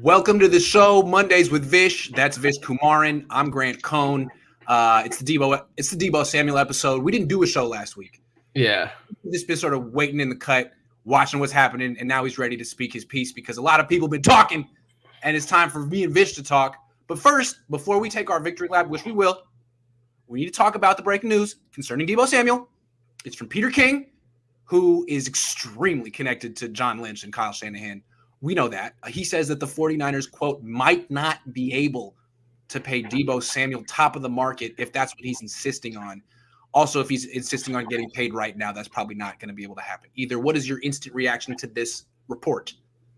Welcome to the show, Mondays with Vish. That's Vish Kumaran. I'm Grant Cohn. It's the Deebo Samuel episode. We didn't do a show last week. Yeah. We've just been sort of waiting in the cut, watching what's happening, and now he's ready to speak his piece because a lot of people have been talking, and it's time for me and Vish to talk. But first, before we take our victory lap, which we will, we need to talk about the breaking news concerning Deebo Samuel. It's from Peter King, who is extremely connected to John Lynch and Kyle Shanahan. We know that. He says that the 49ers, quote, might not be able to pay Deebo Samuel top of the market if that's what he's insisting on. Also, if he's insisting on getting paid right now, that's probably not going to be able to happen either. What is your instant reaction to this report?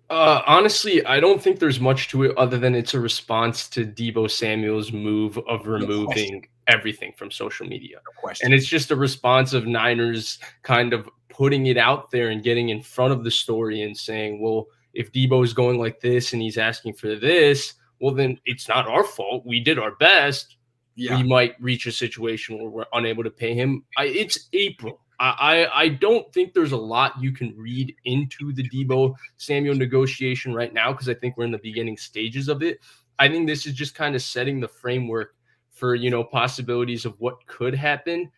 Honestly, I don't think there's much to it other than it's a response to Deebo Samuel's move of removing everything from social media. And it's just a response of Niners kind of putting it out there and getting in front of the story and saying, well, if Deebo is going like this and he's asking for this, well, then it's not our fault. We did our best. Yeah. We might reach a situation where we're unable to pay him. It's April. I don't think there's a lot you can read into the Deebo Samuel negotiation right now because I think we're in the beginning stages of it. I think this is just kind of setting the framework for, possibilities of what could happen.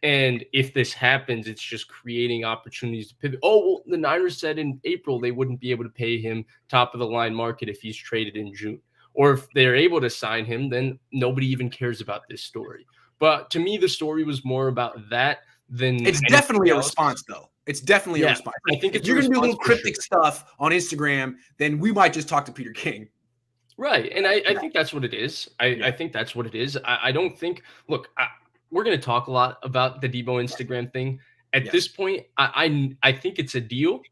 And if this happens, it's just creating opportunities to pivot. Oh, well, the Niners said in April they wouldn't be able to pay him top of the line market if he's traded in June. Or if they're able to sign him, then nobody even cares about this story. But to me, the story was more about that than it's definitely a response, though. It's definitely a response. I think if you're going to do little cryptic stuff on Instagram, then we might just talk to Peter King. Right. And I think that's what it is. I think that's what it is. I don't think – look, we're going to talk a lot about the Deebo Instagram thing. At this point, I think it's a deal,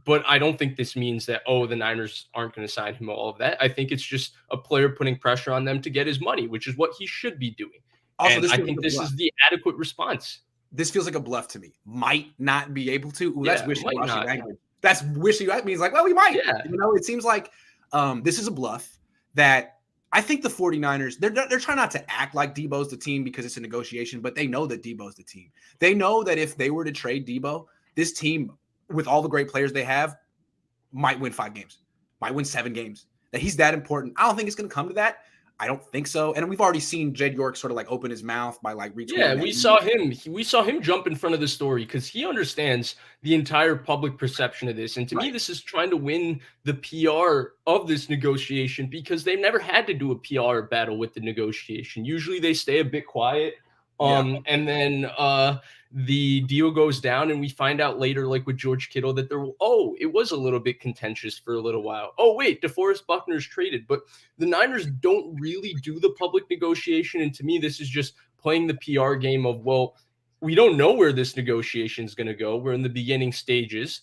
but I don't think this means that, the Niners aren't going to sign him, all of that. I think it's just a player putting pressure on them to get his money, which is what he should be doing. Also, I think this is the adequate response. This feels like a bluff to me. Might not be able to. Ooh, that's wishy-washy language. That's wishy-washy. That means like, well, we might. Yeah. It seems like this is a bluff that I think the 49ers, they're trying not to act like Deebo's the team because it's a negotiation, but they know that Deebo's the team. They know that if they were to trade Deebo, this team, with all the great players they have, might win 5 games, might win 7 games. That he's that important. I don't think it's going to come to that. I don't think so. And we've already seen Jed York sort of like open his mouth by like retweeting. Yeah, we saw him jump in front of the story because he understands the entire public perception of this. And to me, this is trying to win the PR of this negotiation because they've never had to do a PR battle with the negotiation. Usually they stay a bit quiet. And then the deal goes down and we find out later, like with George Kittle, that it was a little bit contentious for a little while. Oh, wait, DeForest Buckner's traded. But the Niners don't really do the public negotiation. And to me, this is just playing the PR game of, well, we don't know where this negotiation is going to go. We're in the beginning stages.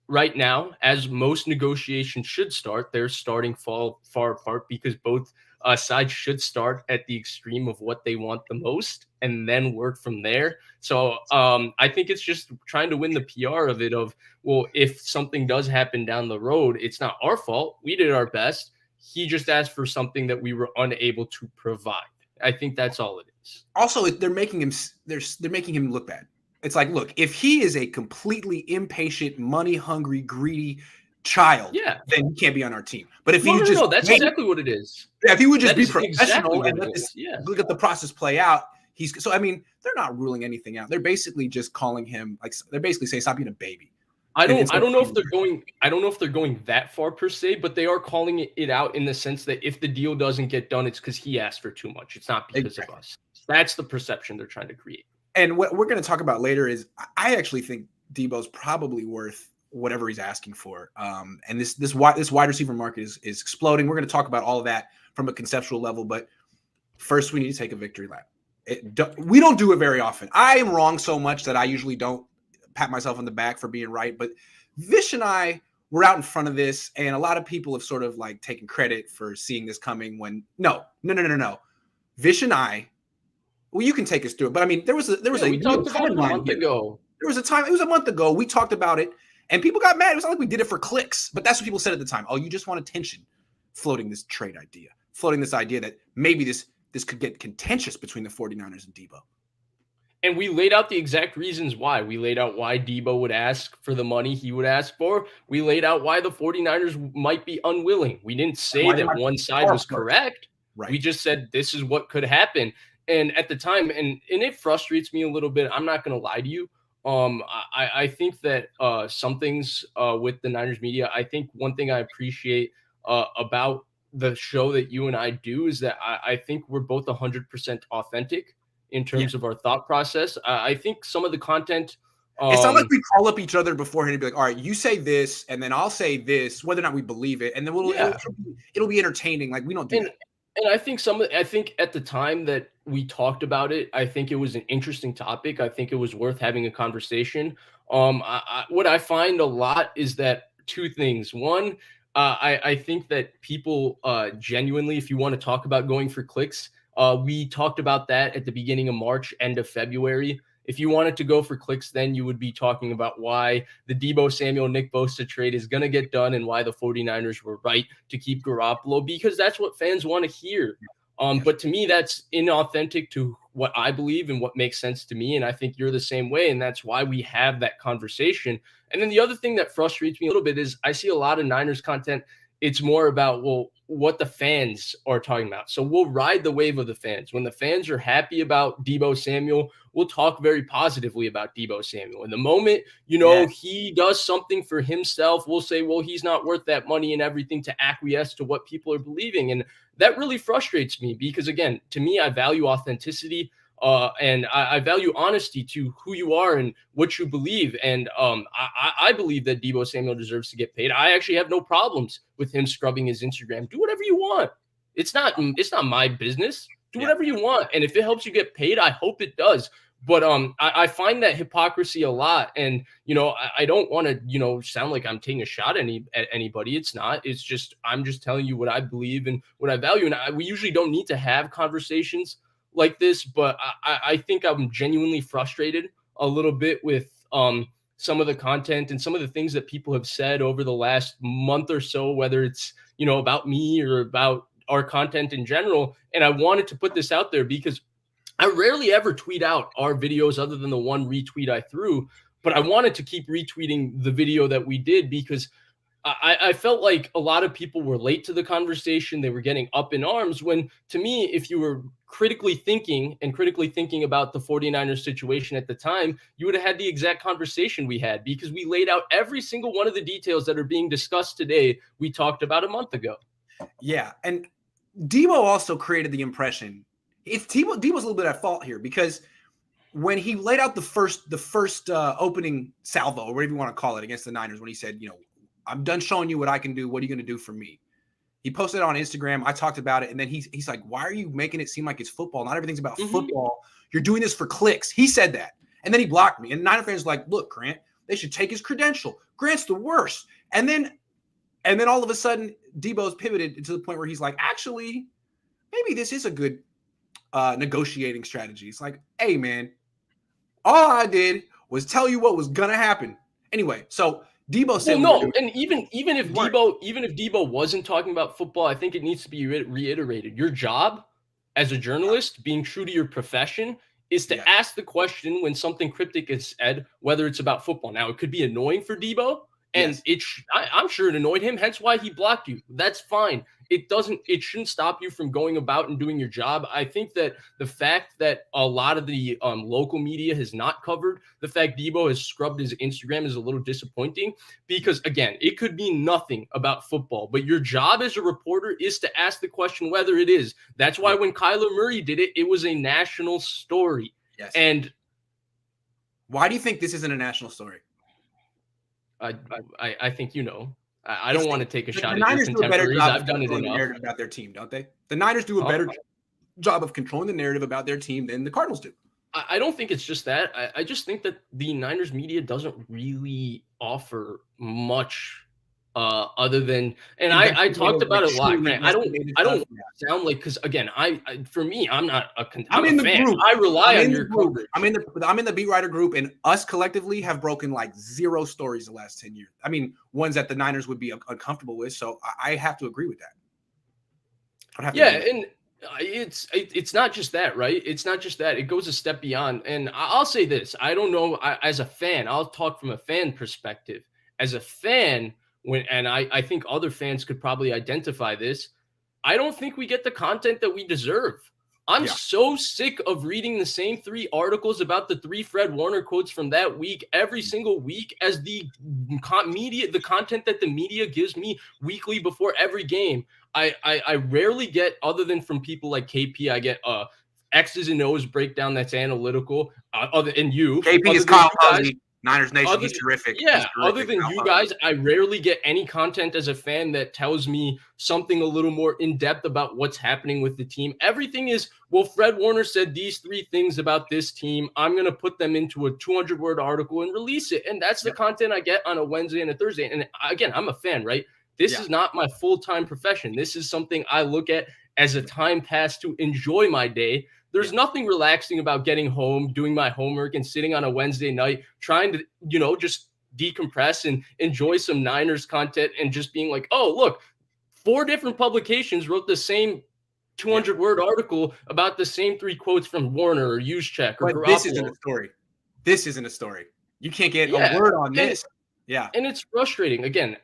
Right now, as most negotiations should start, they're starting far apart because both sides should start at the extreme of what they want the most and then work from there. So I think it's just trying to win the PR of it of, well, if something does happen down the road, it's not our fault. We did our best. He just asked for something that we were unable to provide. I think that's all it is. Also, they're making him look bad. It's like, look, if he is a completely impatient, money-hungry, greedy child, then he can't be on our team. But if that's exactly what it is. Yeah, if he would just be professional and look at the process play out, they're not ruling anything out. They're basically just calling him they're basically saying stop being a baby. I don't know if they're going that far per se, but they are calling it out in the sense that if the deal doesn't get done, it's because he asked for too much. It's not because of us. That's the perception they're trying to create. And what we're going to talk about later is I actually think Deebo's probably worth whatever he's asking for. And this wide receiver market is exploding. We're going to talk about all of that from a conceptual level, but first we need to take a victory lap. We don't do it very often. I am wrong so much that I usually don't pat myself on the back for being right, but Vish and I were out in front of this, and a lot of people have sort of like taken credit for seeing this coming when no. Vish and I, well, you can take us through it, but I mean, there was a month ago. There was a time, it was a month ago. We talked about it and people got mad. It was not like we did it for clicks, but that's what people said at the time. Oh, you just want attention, floating this trade idea, floating this idea that maybe this could get contentious between the 49ers and Deebo. And we laid out the exact reasons why. We laid out why Deebo would ask for the money he would ask for. We laid out why the 49ers might be unwilling. We didn't say that one side was correct. Right. We just said this is what could happen. And at the time, and it frustrates me a little bit. I'm not going to lie to you. I think that some things with the Niners media, I think one thing I appreciate about the show that you and I do is that I think we're both 100% authentic in terms of our thought process. I think some of the content. It's not like we call up each other beforehand and be like, all right, you say this, and then I'll say this, whether or not we believe it. And then it'll be entertaining. Like, we don't do that. And I think at the time that we talked about it, I think it was an interesting topic. I think it was worth having a conversation. What I find a lot is that two things. One, I think that people genuinely, if you want to talk about going for clicks, we talked about that at the beginning of March, end of February. If you wanted to go for clicks, then you would be talking about why the Deebo Samuel, Nick Bosa trade is going to get done and why the 49ers were right to keep Garoppolo, because that's what fans want to hear. But to me, that's inauthentic to what I believe and what makes sense to me. And I think you're the same way. And that's why we have that conversation. And then the other thing that frustrates me a little bit is I see a lot of Niners content. It's more about, well, what the fans are talking about. So we'll ride the wave of the fans. When the fans are happy about Deebo Samuel, we'll talk very positively about Deebo Samuel. And the moment, he does something for himself, we'll say, well, he's not worth that money and everything, to acquiesce to what people are believing. And that really frustrates me because, again, to me, I value authenticity. And I value honesty to who you are and what you believe. And I believe that Deebo Samuel deserves to get paid. I actually have no problems with him scrubbing his Instagram. Do whatever you want. It's not my business. Do whatever you want. And if it helps you get paid, I hope it does. But I find that hypocrisy a lot. And, I don't want to, sound like I'm taking a shot at anybody. It's not. It's just I'm just telling you what I believe and what I value. And we usually don't need to have conversations like this, but I think I'm genuinely frustrated a little bit with some of the content and some of the things that people have said over the last month or so, whether it's, about me or about our content in general. And I wanted to put this out there because I rarely ever tweet out our videos other than the one retweet I threw, but I wanted to keep retweeting the video that we did because I felt like a lot of people were late to the conversation. They were getting up in arms when, to me, if you were critically thinking about the 49ers situation at the time, you would have had the exact conversation we had because we laid out every single one of the details that are being discussed today we talked about a month ago. Yeah, and Deebo also created the impression. Deebo's a little bit at fault here because when he laid out the first opening salvo, or whatever you want to call it, against the Niners, when he said, I'm done showing you what I can do. What are you going to do for me? He posted it on Instagram. I talked about it. And then he's like, why are you making it seem like it's football? Not everything's about football. You're doing this for clicks. He said that. And then he blocked me. And Niner fans were like, look, Grant, they should take his credential. Grant's the worst. And then all of a sudden, Deebo's pivoted to the point where he's like, actually, maybe this is a good negotiating strategy. It's like, hey, man, all I did was tell you what was going to happen. Anyway, so Deebo said, well, no, and even if Deebo wasn't talking about football, I think it needs to be reiterated. Your job as a journalist, being true to your profession, is to ask the question when something cryptic is said, whether it's about football. Now, it could be annoying for Deebo, and I'm sure it annoyed him, hence why he blocked you. That's fine. It shouldn't stop you from going about and doing your job. I think that the fact that a lot of the local media has not covered the fact Deebo has scrubbed his Instagram is a little disappointing because, again, it could mean nothing about football, but your job as a reporter is to ask the question whether it is. That's why when Kyler Murray did it, it was a national story. Yes. And why do you think this isn't a national story? I think I don't want to take a shot at your contemporaries. I've done it enough. Narrative about their team, don't they? The Niners do a better job of controlling the narrative about their team than the Cardinals do. I don't think it's just that. I just think that the Niners media doesn't really offer much other than, and I talked about it a lot. Man, I don't sound like, because again, for me, I'm not I'm in the fan. Group. I rely on your group. I'm in the beat writer group, and us collectively have broken like 0 stories the last 10 years. I mean, ones that the Niners would be uncomfortable with. So I have to agree with that. And It's not just that, right? It's not just that. It goes a step beyond. And I'll say this: I don't know. As a fan, I'll talk from a fan perspective. As a fan, I think other fans could probably identify this. I don't think we get the content that we deserve. I'm so sick of reading the same 3 articles about the 3 Fred Warner quotes from that week every single week as the content that the media gives me weekly before every game. I rarely get, other than from people like KP, I get X's and O's breakdown that's analytical. Other than you, KP is Kyle Ozzy. Niners Nation, he's terrific. Yeah, he's terrific. Other than you guys, I rarely get any content as a fan that tells me something a little more in-depth about what's happening with the team. Everything is, well, Fred Warner said these 3 things about this team. I'm going to put them into a 200-word article and release it. And that's the content I get on a Wednesday and a Thursday. And again, I'm a fan, right? This is not my full-time profession. This is something I look at as a time pass to enjoy my day. There's nothing relaxing about getting home, doing my homework, and sitting on a Wednesday night trying to, just decompress and enjoy some Niners content and just being like, oh, look, 4 different publications wrote the same 200-word article about the same 3 quotes from Warner or Juszczyk or Garoppolo. This isn't a story. This isn't a story. You can't get a word on this. And it's frustrating. Again,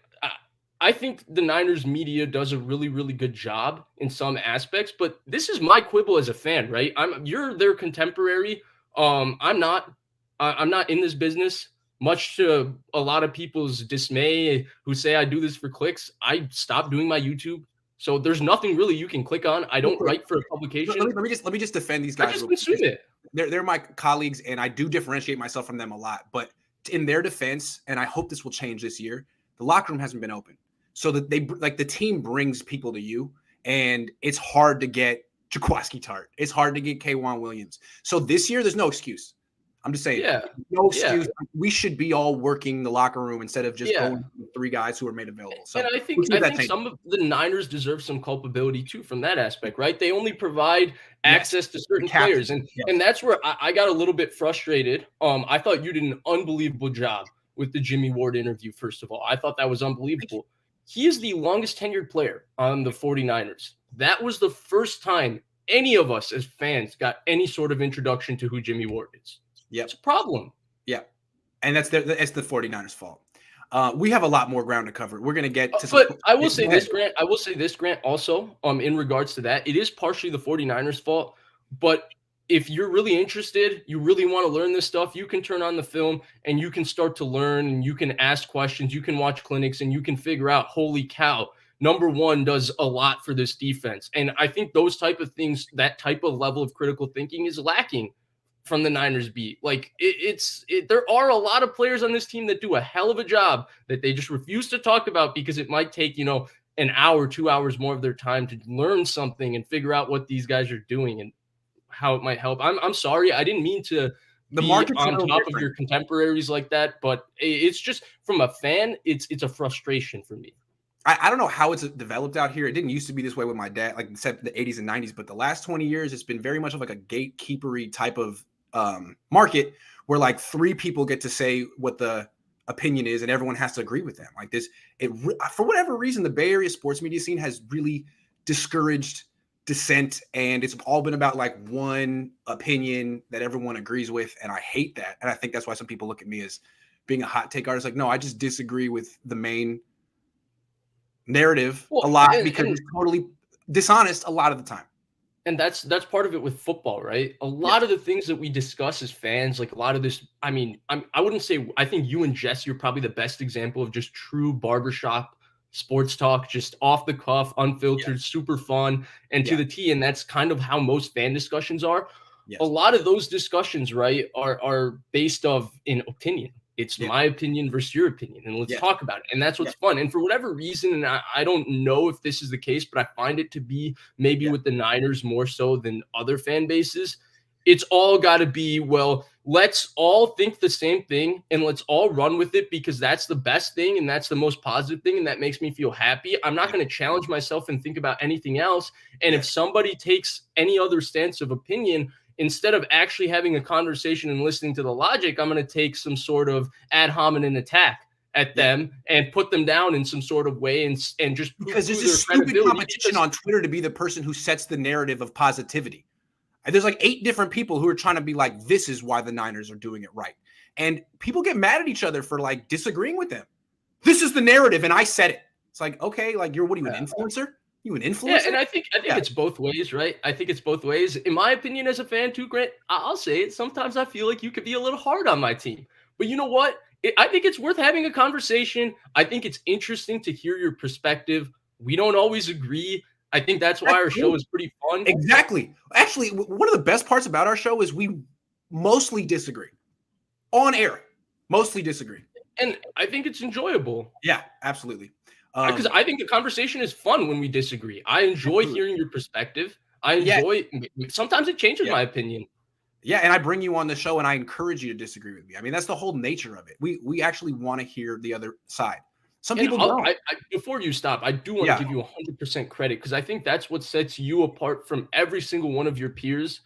I think the Niners media does a really, really good job in some aspects, but this is my quibble as a fan, right? You're their contemporary. I'm not in this business, much to a lot of people's dismay who say I do this for clicks. I stopped doing my YouTube. So there's nothing really you can click on. I don't write for a publication. Let me just defend these guys. I just consume it. They're my colleagues, and I do differentiate myself from them a lot. But in their defense, and I hope this will change this year, the locker room hasn't been open. So that the team brings people to you, and it's hard to get Jaquiski Tart. It's hard to get K'Wan Williams. So this year, there's no excuse. I'm just saying, no excuse. We should be all working the locker room instead of just going with 3 guys who are made available. So and I think some of the Niners deserve some culpability too from that aspect, right? They only provide access to certain players, and that's where I got a little bit frustrated. I thought you did an unbelievable job with the Jimmy Ward interview. First of all, I thought that was unbelievable. He is the longest tenured player on the 49ers. That was the first time any of us as fans got any sort of introduction to who Jimmy Ward is. Yeah, it's a problem. Yeah, and it's the 49ers' fault. We have a lot more ground to cover. We're going to get to but I will say this, Grant. I will say this, Grant, also in regards to that, it is partially the 49ers' fault, but if you're really interested, you really want to learn this stuff, you can turn on the film and you can start to learn and you can ask questions, you can watch clinics and you can figure out, holy cow, number 1 does a lot for this defense. And I think those type of things, that type of level of critical thinking is lacking from the Niners beat. Like there are a lot of players on this team that do a hell of a job that they just refuse to talk about because it might take, an hour, 2 hours more of their time to learn something and figure out what these guys are doing and how it might help. I'm sorry. I didn't mean to be on top of your contemporaries like that, but it's just from a fan, it's a frustration for me. I don't know how it's developed out here. It didn't used to be this way with my dad, like except the 80s and 90s, but the last 20 years, it's been very much of like a gatekeepery type of market where like 3 people get to say what the opinion is and everyone has to agree with them. Like this, for whatever reason, the Bay Area sports media scene has really discouraged dissent, and it's all been about like one opinion that everyone agrees with, and I hate that. And I think that's why some people look at me as being a hot take artist. Like, no, I just disagree with the main narrative a lot because it's totally dishonest a lot of the time. And that's part of it with football, right? A lot of the things that we discuss as fans, like a lot of this, I mean, I wouldn't say, I think you and Jess, you're probably the best example of just true barbershop sports talk, just off the cuff, unfiltered, super fun, and to the T. And that's kind of how most fan discussions are. A lot of those discussions, right, are based in opinion. It's my opinion versus your opinion, and let's talk about it. And that's what's fun. And for whatever reason, and I don't know if this is the case, but I find it to be maybe with the Niners more so than other fan bases. It's all got to be, well, let's all think the same thing and let's all run with it because that's the best thing and that's the most positive thing and that makes me feel happy. I'm not going to challenge myself and think about anything else. And if somebody takes any other stance of opinion, instead of actually having a conversation and listening to the logic, I'm going to take some sort of ad hominem attack at them and put them down in some sort of way and just because there's this stupid competition on Twitter to be the person who sets the narrative of positivity. And there's like 8 different people who are trying to be like, this is why the Niners are doing it right. And people get mad at each other for like disagreeing with them. This is the narrative, and I said it. It's like, okay, like an influencer? You an influencer? Yeah, and I think it's both ways, right? I think it's both ways. In my opinion, as a fan too, Grant, I'll say it. Sometimes I feel like you could be a little hard on my team. But you know what? I think it's worth having a conversation. I think it's interesting to hear your perspective. We don't always agree. I think that's why our show is pretty fun. Exactly. Actually, one of the best parts about our show is we mostly disagree. On air, mostly disagree. And I think it's enjoyable. Yeah, absolutely. Because I think the conversation is fun when we disagree. I enjoy hearing your perspective. I enjoy sometimes it changes my opinion. Yeah, and I bring you on the show and I encourage you to disagree with me. I mean, that's the whole nature of it. We actually want to hear the other side. Some people don't. Before you stop, I do want to give you 100% credit because I think that's what sets you apart from every single one of your peers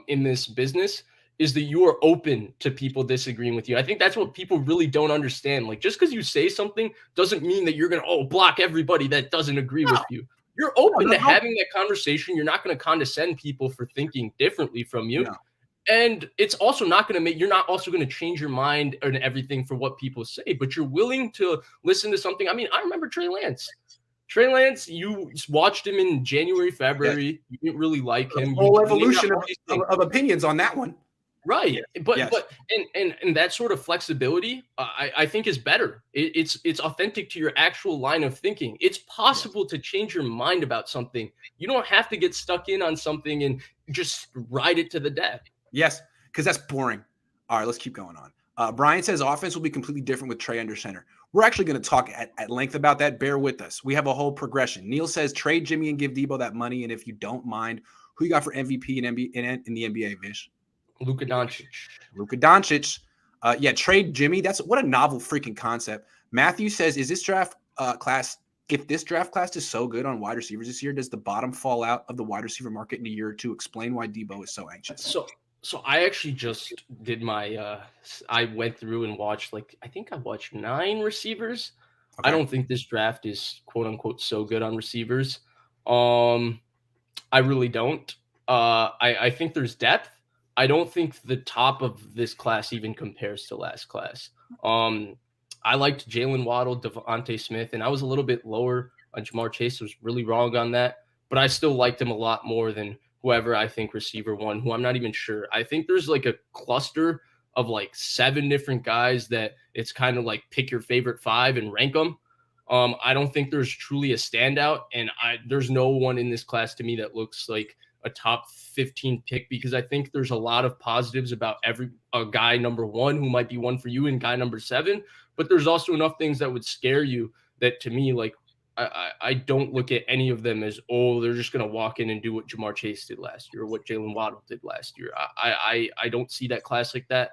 in this business is that you are open to people disagreeing with you. I think that's what people really don't understand. Like, just because you say something doesn't mean that you're going to block everybody that doesn't agree with you. You're open to having that conversation. You're not going to condescend people for thinking differently from you. No. And it's also not going to you're not also going to change your mind and everything for what people say, but you're willing to listen to something. I mean, I remember Trey Lance. Trey Lance, you watched him in January, February. You didn't really like him. The whole evolution of opinions on that one. Right. But that sort of flexibility, I think is better. It's authentic to your actual line of thinking. It's possible to change your mind about something. You don't have to get stuck in on something and just ride it to the death. Yes, because that's boring. All right, let's keep going on. Brian says offense will be completely different with Trey under center. We're actually going to talk at length about that. Bear with us. We have a whole progression. Neil says trade Jimmy and give Deebo that money. And if you don't mind, who you got for MVP in the NBA, Vish? Luka Doncic. Trade Jimmy. That's what a novel freaking concept. Matthew says, is this draft class, if this draft class is so good on wide receivers this year, does the bottom fall out of the wide receiver market in a year or two? Explain why Deebo is so anxious. So I actually just did my I went through and watched I think I watched 9 receivers. Okay. I don't think this draft is quote unquote so good on receivers. I really don't. I think there's depth. I don't think the top of this class even compares to last class. I liked Jalen Waddle, Devontae Smith, and I was a little bit lower on Jamar Chase. I was really wrong on that, but I still liked him a lot more than whoever I think receiver 1, who I'm not even sure. I think there's a cluster of 7 different guys that it's kind of pick your favorite 5 and rank them. I don't think there's truly a standout, and there's no one in this class to me that looks like a top 15 pick, because I think there's a lot of positives about a guy number 1 who might be one for you and guy number 7, but there's also enough things that would scare you that to me, I don't look at any of them as, they're just going to walk in and do what Jamar Chase did last year or what Jalen Waddle did last year. I don't see that class like that.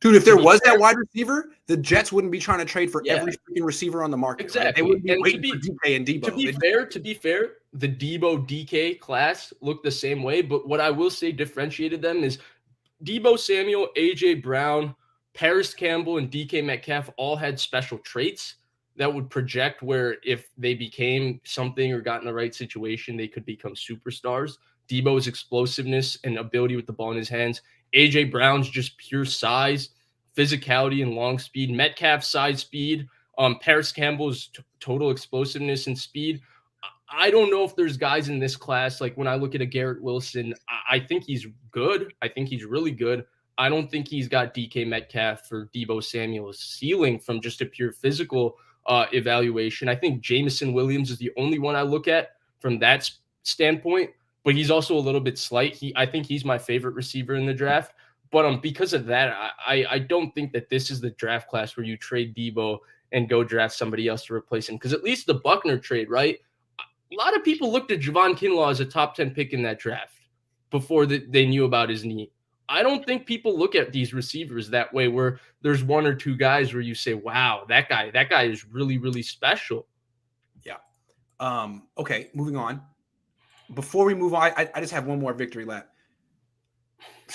Dude, if there was that wide receiver, the Jets wouldn't be trying to trade for every freaking receiver on the market. Exactly. Right? They wouldn't be waiting for DK and Deebo. To be fair, the Deebo DK class looked the same way, but what I will say differentiated them is Deebo Samuel, AJ Brown, Paris Campbell, and DK Metcalf all had special traits that would project where if they became something or got in the right situation, they could become superstars. Deebo's explosiveness and ability with the ball in his hands. AJ Brown's just pure size, physicality, and long speed. Metcalf's size, speed. Paris Campbell's total explosiveness and speed. I don't know if there's guys in this class, when I look at a Garrett Wilson, I think he's good. I think he's really good. I don't think he's got DK Metcalf or Deebo Samuel's ceiling from just a pure physical evaluation. I think Jameson Williams is the only one I look at from that standpoint, but he's also a little bit slight. I think he's my favorite receiver in the draft. But because of that, I don't think that this is the draft class where you trade Deebo and go draft somebody else to replace him. Because at least the Buckner trade, right? A lot of people looked at Javon Kinlaw as a top 10 pick in that draft before they knew about his knee. I don't think people look at these receivers that way, where there's 1 or 2 guys where you say, wow, that guy is really, really special. Yeah. Okay, moving on. Before we move on, I just have one more victory lap.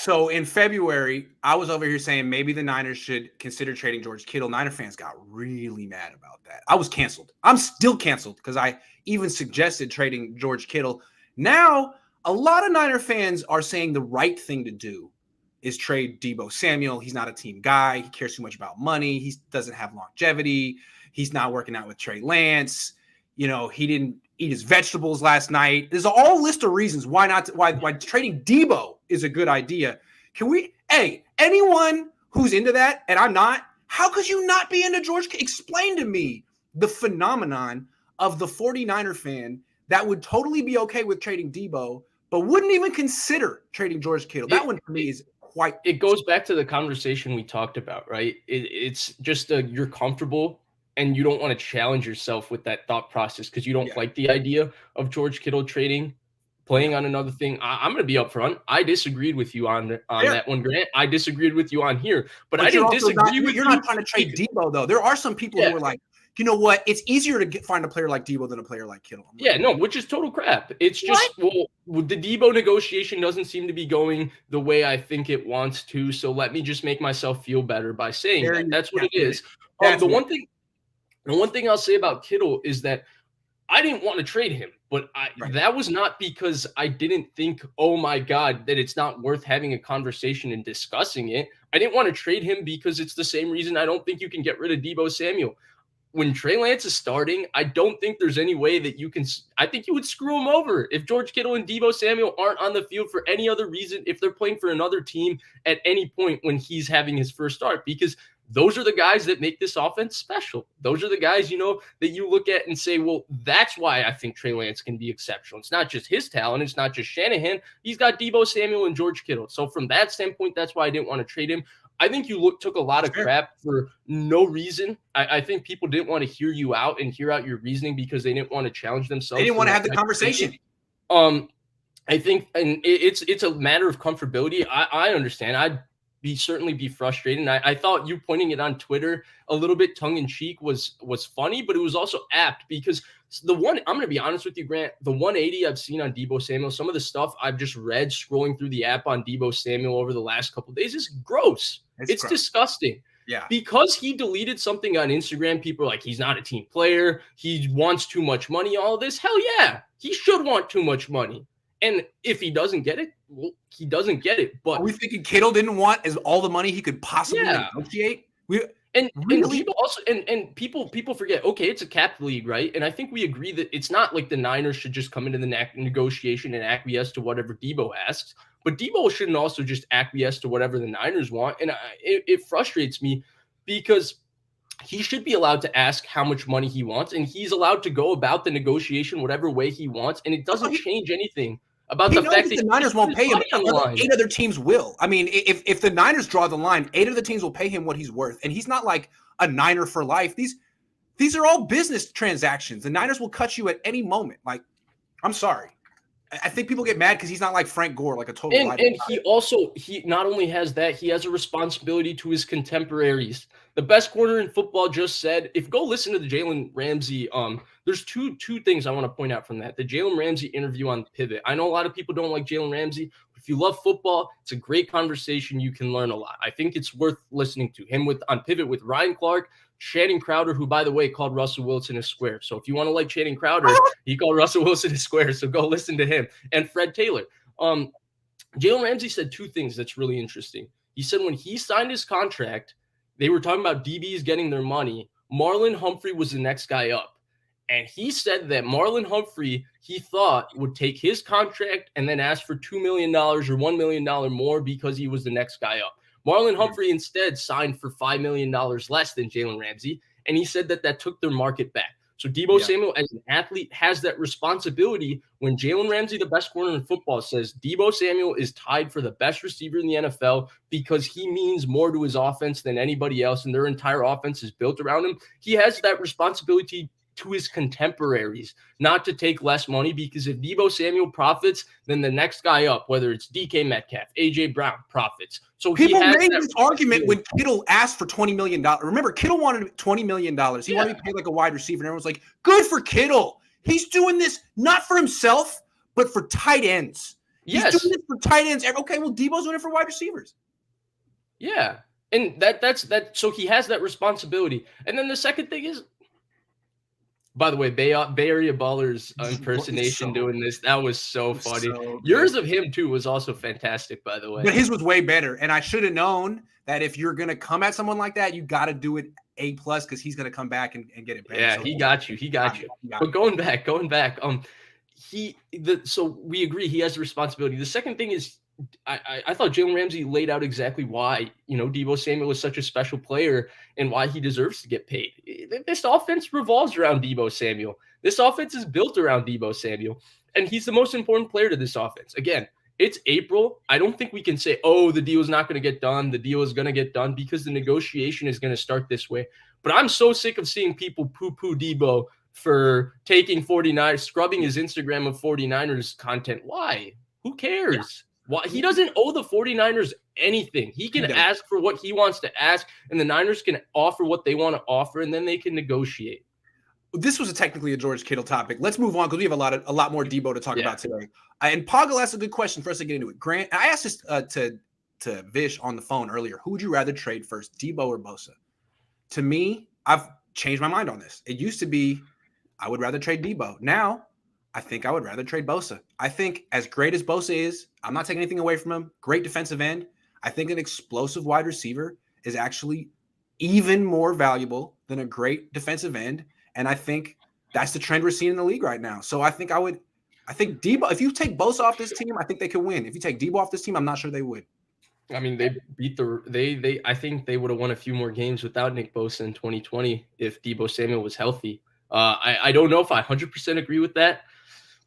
So in February, I was over here saying maybe the Niners should consider trading George Kittle. Niner fans got really mad about that. I was canceled. I'm still canceled because I even suggested trading George Kittle. Now, a lot of Niner fans are saying the right thing to do is trade Deebo Samuel. He's not a team guy. He cares too much about money. He doesn't have longevity. He's not working out with Trey Lance. You know, he didn't eat his vegetables last night. There's a whole list of reasons why trading Deebo is a good idea. Anyone who's into that, and I'm not, how could you not be into George? Explain to me the phenomenon of the 49er fan that would totally be okay with trading Deebo, but wouldn't even consider trading George Kittle. That one for me is quite. It goes back to the conversation we talked about, right? It's just you're comfortable and you don't want to challenge yourself with that thought process because you don't like the idea of George Kittle playing on another thing. I'm going to be upfront. I disagreed with you on that one, Grant. I disagreed with you on here, but I didn't disagree with you. You're not trying to trade Deebo, though. There are some people who are like, you know what? It's easier to find a player like Deebo than a player like Kittle. Which is total crap. It's just, the Deebo negotiation doesn't seem to be going the way I think it wants to. So let me just make myself feel better by saying that. That's what it is. The one thing I'll say about Kittle is that I didn't want to trade him, but that was not because I didn't think, oh my God, that it's not worth having a conversation and discussing it. I didn't want to trade him because it's the same reason I don't think you can get rid of Deebo Samuel. When Trey Lance is starting, I don't think there's any way that you can. I think you would screw him over if George Kittle and Deebo Samuel aren't on the field for any other reason, if they're playing for another team at any point when he's having his first start, because those are the guys that make this offense special. Those are the guys, that you look at and say, well, that's why I think Trey Lance can be exceptional. It's not just his talent. It's not just Shanahan. He's got Deebo Samuel and George Kittle. So from that standpoint, that's why I didn't want to trade him. I think you took a lot of crap for no reason. I think people didn't want to hear you out and hear out your reasoning because they didn't want to challenge themselves. They didn't want to have the conversation. I think, and it's a matter of comfortability. I understand. I'd certainly be frustrated. And I thought you pointing it on Twitter a little bit tongue in cheek was funny, but it was also apt because I'm going to be honest with you, Grant, the 180 I've seen on Deebo Samuel, some of the stuff I've just read scrolling through the app on Deebo Samuel over the last couple of days is gross. It's disgusting. Yeah. Because he deleted something on Instagram, people are like, he's not a team player. He wants too much money, all of this. Hell yeah. He should want too much money. And if he doesn't get it, well, he doesn't get it. But are we thinking Kittle didn't want all the money he could possibly negotiate? People also and people forget, okay, it's a capped league, right? And I think we agree that it's not like the Niners should just come into the negotiation and acquiesce to whatever Deebo asks. But Deebo shouldn't also just acquiesce to whatever the Niners want. And it frustrates me because he should be allowed to ask how much money he wants, and he's allowed to go about the negotiation whatever way he wants, and it doesn't change anything about the fact that the Niners won't pay him. 8 other teams will. I mean, if the Niners draw the line, 8 of the teams will pay him what he's worth, and he's not like a Niner for life. These are all business transactions. The Niners will cut you at any moment. Like, I'm sorry. I think people get mad because he's not like Frank Gore, like a total. And he not only has that, he has a responsibility to his contemporaries. The best corner in football just said, go listen to the Jalen Ramsey. There's two things I want to point out from that. The Jalen Ramsey interview on Pivot. I know a lot of people don't like Jalen Ramsey. If you love football, it's a great conversation. You can learn a lot. I think it's worth listening to him on Pivot with Ryan Clark, Channing Crowder, who, by the way, called Russell Wilson a square. So if you want to like Channing Crowder, he called Russell Wilson a square. So go listen to him. And Fred Taylor. Jalen Ramsey said 2 things that's really interesting. He said when he signed his contract, they were talking about DBs getting their money. Marlon Humphrey was the next guy up. And he said that Marlon Humphrey, he thought, would take his contract and then ask for $2 million or $1 million more because he was the next guy up. Marlon Humphrey instead signed for $5 million less than Jalen Ramsey, and he said that took their market back. So Deebo Samuel, as an athlete, has that responsibility when Jalen Ramsey, the best corner in football, says Deebo Samuel is tied for the best receiver in the NFL because he means more to his offense than anybody else, and their entire offense is built around him. He has that responsibility to his contemporaries, not to take less money, because if Deebo Samuel profits, then the next guy up, whether it's DK Metcalf, AJ Brown, profits. So people made this argument when Kittle asked for $20 million. Remember, Kittle wanted $20 million. He wanted to pay like a wide receiver, and everyone's like, good for Kittle. He's doing this not for himself, but for tight ends. He's Yes. doing it for tight ends. Okay, well, Deebo's doing it for wide receivers. Yeah. And that's that. So he has that responsibility. And then the second thing is, by the way, Bay Area Ballers impersonation doing this. That was so funny. So Yours of him too was also fantastic, by the way. But his was way better. And I should have known that if you're gonna come at someone like that, you got to do it A+ because he's gonna come back and get it better. Yeah, so he got you. He got you. But going back. So we agree he has a responsibility. The second thing is, I thought Jalen Ramsey laid out exactly why, Deebo Samuel is such a special player and why he deserves to get paid. This offense revolves around Deebo Samuel. This offense is built around Deebo Samuel, and he's the most important player to this offense. Again, it's April. I don't think we can say, oh, the deal is not going to get done. The deal is going to get done because the negotiation is going to start this way. But I'm so sick of seeing people poo-poo Deebo for taking 49, scrubbing his Instagram of 49ers content. Why? Who cares? Yeah. Why? He doesn't owe the 49ers anything. He can ask for what he wants to ask, and the Niners can offer what they want to offer, and then they can negotiate. This was technically a George Kittle topic. Let's move on because we have a lot more Deebo to talk about today. And Poggle asked a good question for us to get into it. Grant, I asked this to Vish on the phone earlier. Who would you rather trade first, Deebo or Bosa? To me, I've changed my mind on this. It used to be I would rather trade Deebo. Now, I think I would rather trade Bosa. I think as great as Bosa is, I'm not taking anything away from him. Great defensive end. I think an explosive wide receiver is actually even more valuable than a great defensive end. And I think that's the trend we're seeing in the league right now. So I think Deebo, if you take Bosa off this team, I think they could win. If you take Deebo off this team, I'm not sure they would. I mean, they beat I think they would have won a few more games without Nick Bosa in 2020 if Deebo Samuel was healthy. I don't know if I 100% agree with that.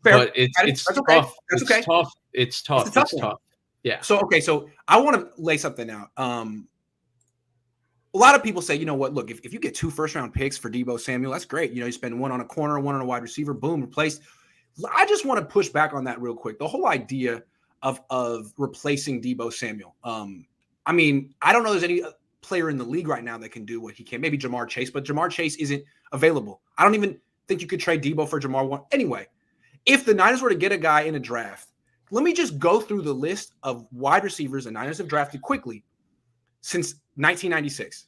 Fair. But it's tough. Okay. That's it's okay. Tough. It's tough. It's tough. Yeah. So I want to lay something out. A lot of people say, you know what, look, if you get 2 first-round picks for Deebo Samuel, that's great. You spend one on a corner, one on a wide receiver, boom, replaced. I just want to push back on that real quick. The whole idea of replacing Deebo Samuel. I mean, I don't know there's any player in the league right now that can do what he can. Maybe Jamar Chase, but Jamar Chase isn't available. I don't even think you could trade Deebo for Jamar one. Anyway, if the Niners were to get a guy in a draft, let me just go through the list of wide receivers the Niners have drafted quickly since 1996.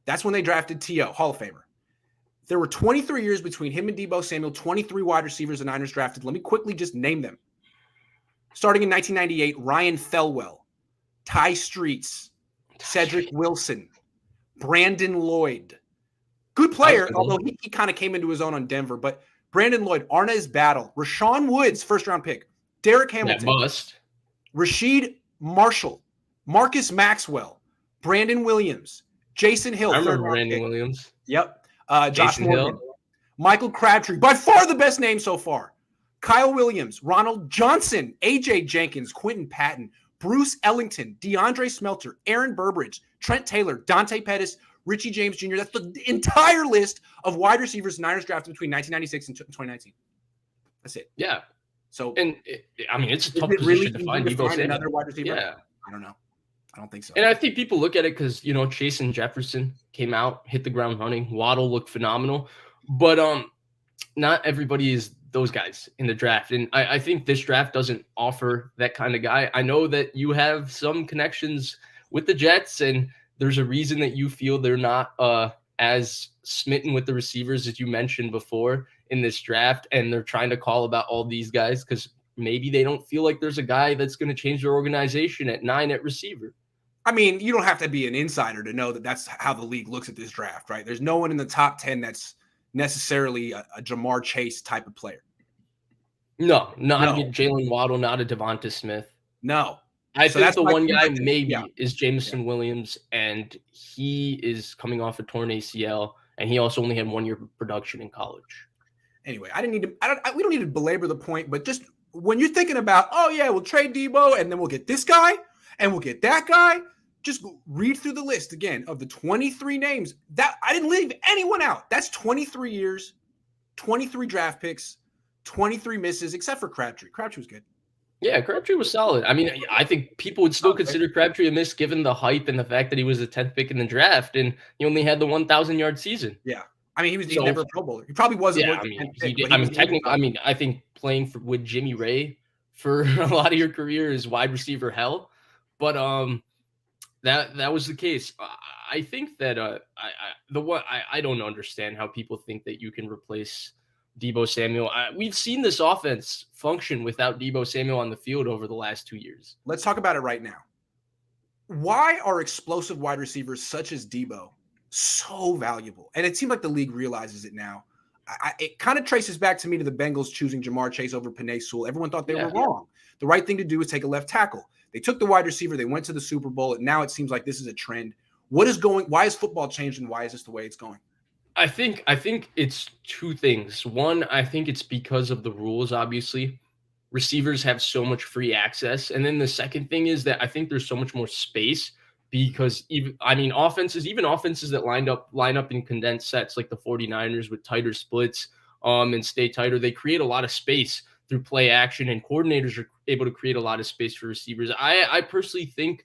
That's when they drafted T.O., Hall of Famer. There were 23 years between him and Deebo Samuel, 23 wide receivers the Niners drafted. Let me quickly just name them. Starting in 1998, Ryan Thelwell, Ty Streets, Cedric Wilson, Brandon Lloyd. Good player, although he kind of came into his own on Denver. But Brandon Lloyd, Arnaz Battle, Rashawn Woods, first-round pick, Derek Hamilton, Rasheed Marshall, Marcus Maxwell, Brandon Williams, Jason Hill. I remember Brandon Williams. Yep. Josh Morgan, Michael Crabtree, by far the best name so far. Kyle Williams, Ronald Johnson, AJ Jenkins, Quentin Patton, Bruce Ellington, DeAndre Smelter, Aaron Burbridge, Trent Taylor, Dante Pettis, Richie James Jr. That's the entire list of wide receivers Niners drafted between 1996 and 2019. That's it. Yeah. So, it's a tough position to find another wide receiver. Yeah. I don't know. I don't think so. And I think people look at it because, Chase and Jefferson came out, hit the ground running. Waddle looked phenomenal. But not everybody is those guys in the draft. And I think this draft doesn't offer that kind of guy. I know that you have some connections with the Jets, and there's a reason that you feel they're not as smitten with the receivers as you mentioned before in this draft. And they're trying to call about all these guys because maybe they don't feel like there's a guy that's going to change their organization at 9 at receiver. I mean, you don't have to be an insider to know that that's how the league looks at this draft, right? There's no one in the top 10 that's necessarily a Jamar Chase type of player. No, not Jalen Waddle, not a Devonta Smith. No. I think the one guy maybe is Jameson Williams, and he is coming off a torn ACL, and he also only had 1 year of production in college. Anyway, we don't need to belabor the point, but just when you're thinking about, we'll trade Deebo, and then we'll get this guy, and we'll get that guy, just read through the list again of the 23 names. That I didn't leave anyone out. That's 23 years, 23 draft picks, 23 misses, except for Crabtree. Crabtree was good. Yeah, Crabtree was solid. I mean, I think people would still consider Crabtree a miss given the hype and the fact that he was the 10th pick in the draft, and he only had the 1,000-yard season. Yeah. I mean, he was never a Pro Bowler. He probably wasn't. Yeah, I think playing with Jimmy Ray for a lot of your career is wide receiver hell, but that was the case. I think that I don't understand how people think that you can replace Deebo Samuel. We've seen this offense function without Deebo Samuel on the field over the last 2 years. Let's talk about it right now. Why are explosive wide receivers such as Deebo so valuable? And it seems like the league realizes it now. It kind of traces back to me to the Bengals choosing Jamar Chase over Penei Sewell. Everyone thought they were wrong. The right thing to do is take a left tackle. They took the wide receiver. They went to the Super Bowl. And now it seems like this is a trend. Why is football changed, and why is this the way it's going? I think it's two things. One, I think it's because of the rules, obviously. Receivers have so much free access. And then the second thing is that I think there's so much more space because offenses that line up in condensed sets like the 49ers with tighter splits and stay tighter, they create a lot of space through play action, and coordinators are able to create a lot of space for receivers. I personally think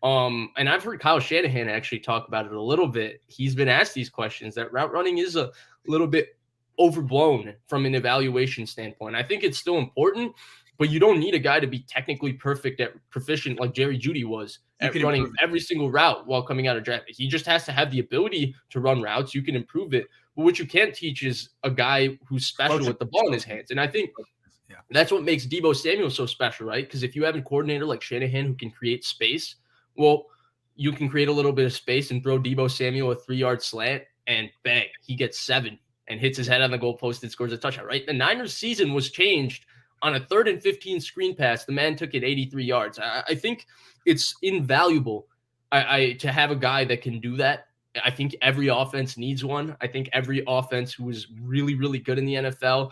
and I've heard Kyle Shanahan actually talk about it a little bit. He's been asked these questions that route running is a little bit overblown from an evaluation standpoint. I think it's still important, but you don't need a guy to be technically proficient like Jerry Jeudy was at running every single route while coming out of draft. He just has to have the ability to run routes. You can improve it. But what you can't teach is a guy who's special with the ball in his hands. And I think that's what makes Deebo Samuel so special, right? Because if you have a coordinator like Shanahan who can create space, well, you can create a little bit of space and throw Deebo Samuel a 3-yard slant, and bang, he gets 7 and hits his head on the goalpost and scores a touchdown, right? The Niners season was changed on a 3rd and 15 screen pass. The man took it 83 yards. I think it's invaluable to have a guy that can do that. I think every offense needs one. I think every offense who is really, really good in the NFL,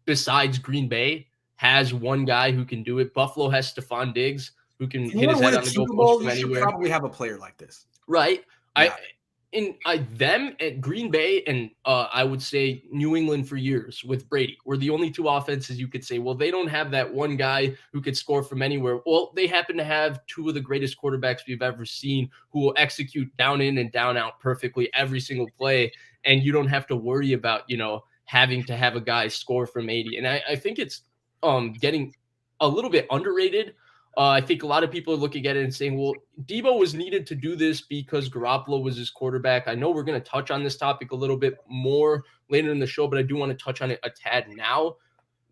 besides Green Bay, has one guy who can do it. Buffalo has Stephon Diggs, who can hit his head on the goalpost from anywhere. You should probably have a player like this. Right. Yeah. Them at Green Bay and I would say New England for years with Brady were the only two offenses you could say, well, they don't have that one guy who could score from anywhere. Well, they happen to have two of the greatest quarterbacks we've ever seen who will execute down in and down out perfectly every single play. And you don't have to worry about, having to have a guy score from 80. And I think it's getting a little bit underrated. I think a lot of people are looking at it and saying, well, Deebo was needed to do this because Garoppolo was his quarterback. I know we're going to touch on this topic a little bit more later in the show, but I do want to touch on it a tad now.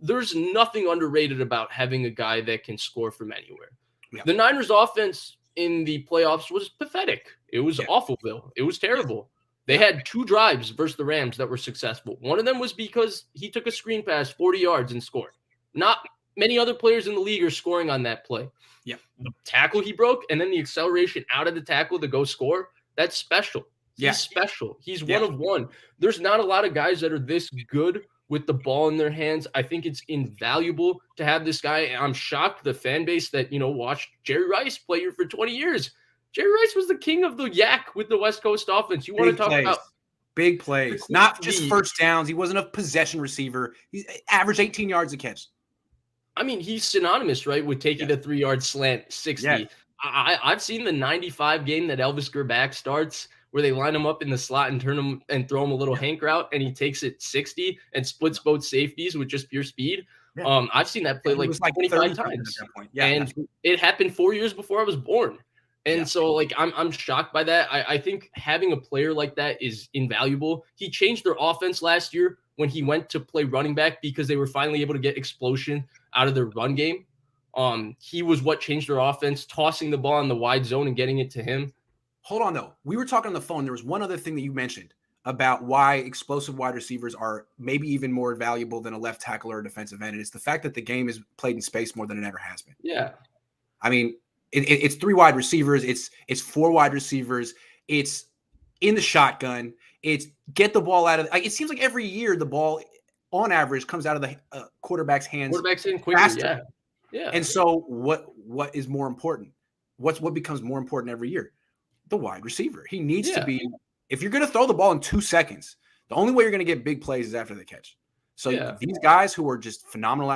There's nothing underrated about having a guy that can score from anywhere. Yeah. The Niners offense in the playoffs was pathetic. It was awfulville. It was terrible. They had 2 drives versus the Rams that were successful. One of them was because he took a screen pass 40 yards and scored. Not many other players in the league are scoring on that play. Yeah. The tackle he broke and then the acceleration out of the tackle to go score, that's special. He's special. He's one of one. There's not a lot of guys that are this good with the ball in their hands. I think it's invaluable to have this guy. I'm shocked the fan base that, watched Jerry Rice play here for 20 years. Jerry Rice was the king of the yak with the West Coast offense. You want to talk about big plays, not just first downs. He wasn't a possession receiver. He averaged 18 yards a catch. I mean, he's synonymous, right, with taking the 3-yard slant 60. Yeah. I've seen the 95 game that Elvis Grbac starts where they line him up in the slot and turn him and throw him a little hank route, and he takes it 60 and splits both safeties with just pure speed. Yeah. I've seen that play like 25 times. At that point. Yeah, and it happened 4 years before I was born. And so, I'm shocked by that. I think having a player like that is invaluable. He changed their offense last year when he went to play running back because they were finally able to get explosion out of their run game. He was what changed their offense, tossing the ball in the wide zone and getting it to him. Hold on, though. We were talking on the phone. There was one other thing that you mentioned about why explosive wide receivers are maybe even more valuable than a left tackle or a defensive end. And it's the fact that the game is played in space more than it ever has been. Yeah. I mean, it's 3 wide receivers. It's 4 wide receivers. It's in the shotgun. It's get the ball out of. It seems like every year the ball, on average, comes out of the quarterback's hands. Quarterback's in quicker. Yeah. And so what is more important? What becomes more important every year? The wide receiver. He needs to be. If you're going to throw the ball in 2 seconds, the only way you're going to get big plays is after the catch. So these guys who are just phenomenal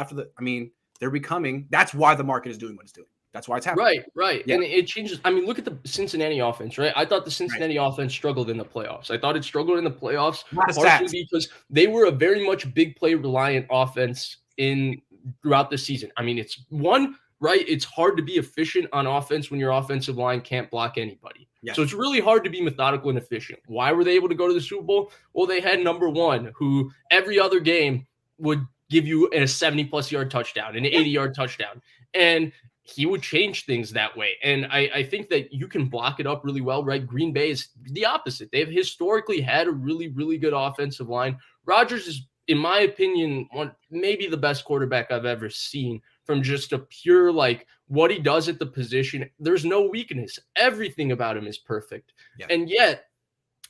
they're becoming. That's why the market is doing what it's doing. That's why it's happening. Right. Yeah. And it changes. I mean, look at the Cincinnati offense, right? I thought the Cincinnati offense struggled in the playoffs. I thought it struggled in the playoffs partially because they were a very much big play reliant offense in throughout the season. I mean, it's one, right? It's hard to be efficient on offense when your offensive line can't block anybody. Yes. So it's really hard to be methodical and efficient. Why were they able to go to the Super Bowl? Well, they had number one, who every other game would give you a 70-plus yard touchdown, an 80-yard touchdown. And he would change things that way. And I think that you can block it up really well, right? Green Bay is the opposite. They've historically had a really, really good offensive line. Rodgers is, in my opinion, maybe the best quarterback I've ever seen from just a pure, like, what he does at the position. There's no weakness. Everything about him is perfect. Yeah. And yet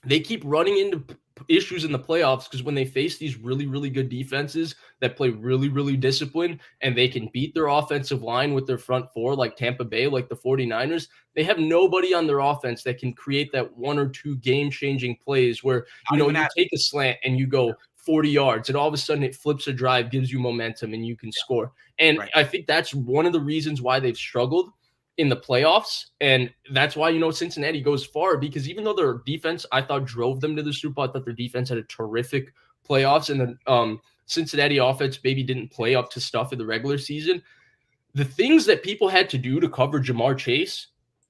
they keep running into issues in the playoffs because when they face these really, really good defenses that play really, really disciplined and they can beat their offensive line with their front four, like Tampa Bay, like the 49ers, they have nobody on their offense that can create that one or two game-changing plays where, you take a slant and you go 40 yards and all of a sudden it flips a drive, gives you momentum, and you can score. And I think that's one of the reasons why they've struggled in the playoffs. And that's why, Cincinnati goes far, because even though their defense, I thought, drove them to the Super Bowl, I thought their defense had a terrific playoffs, and the Cincinnati offense maybe didn't play up to stuff in the regular season. The things that people had to do to cover Jamar Chase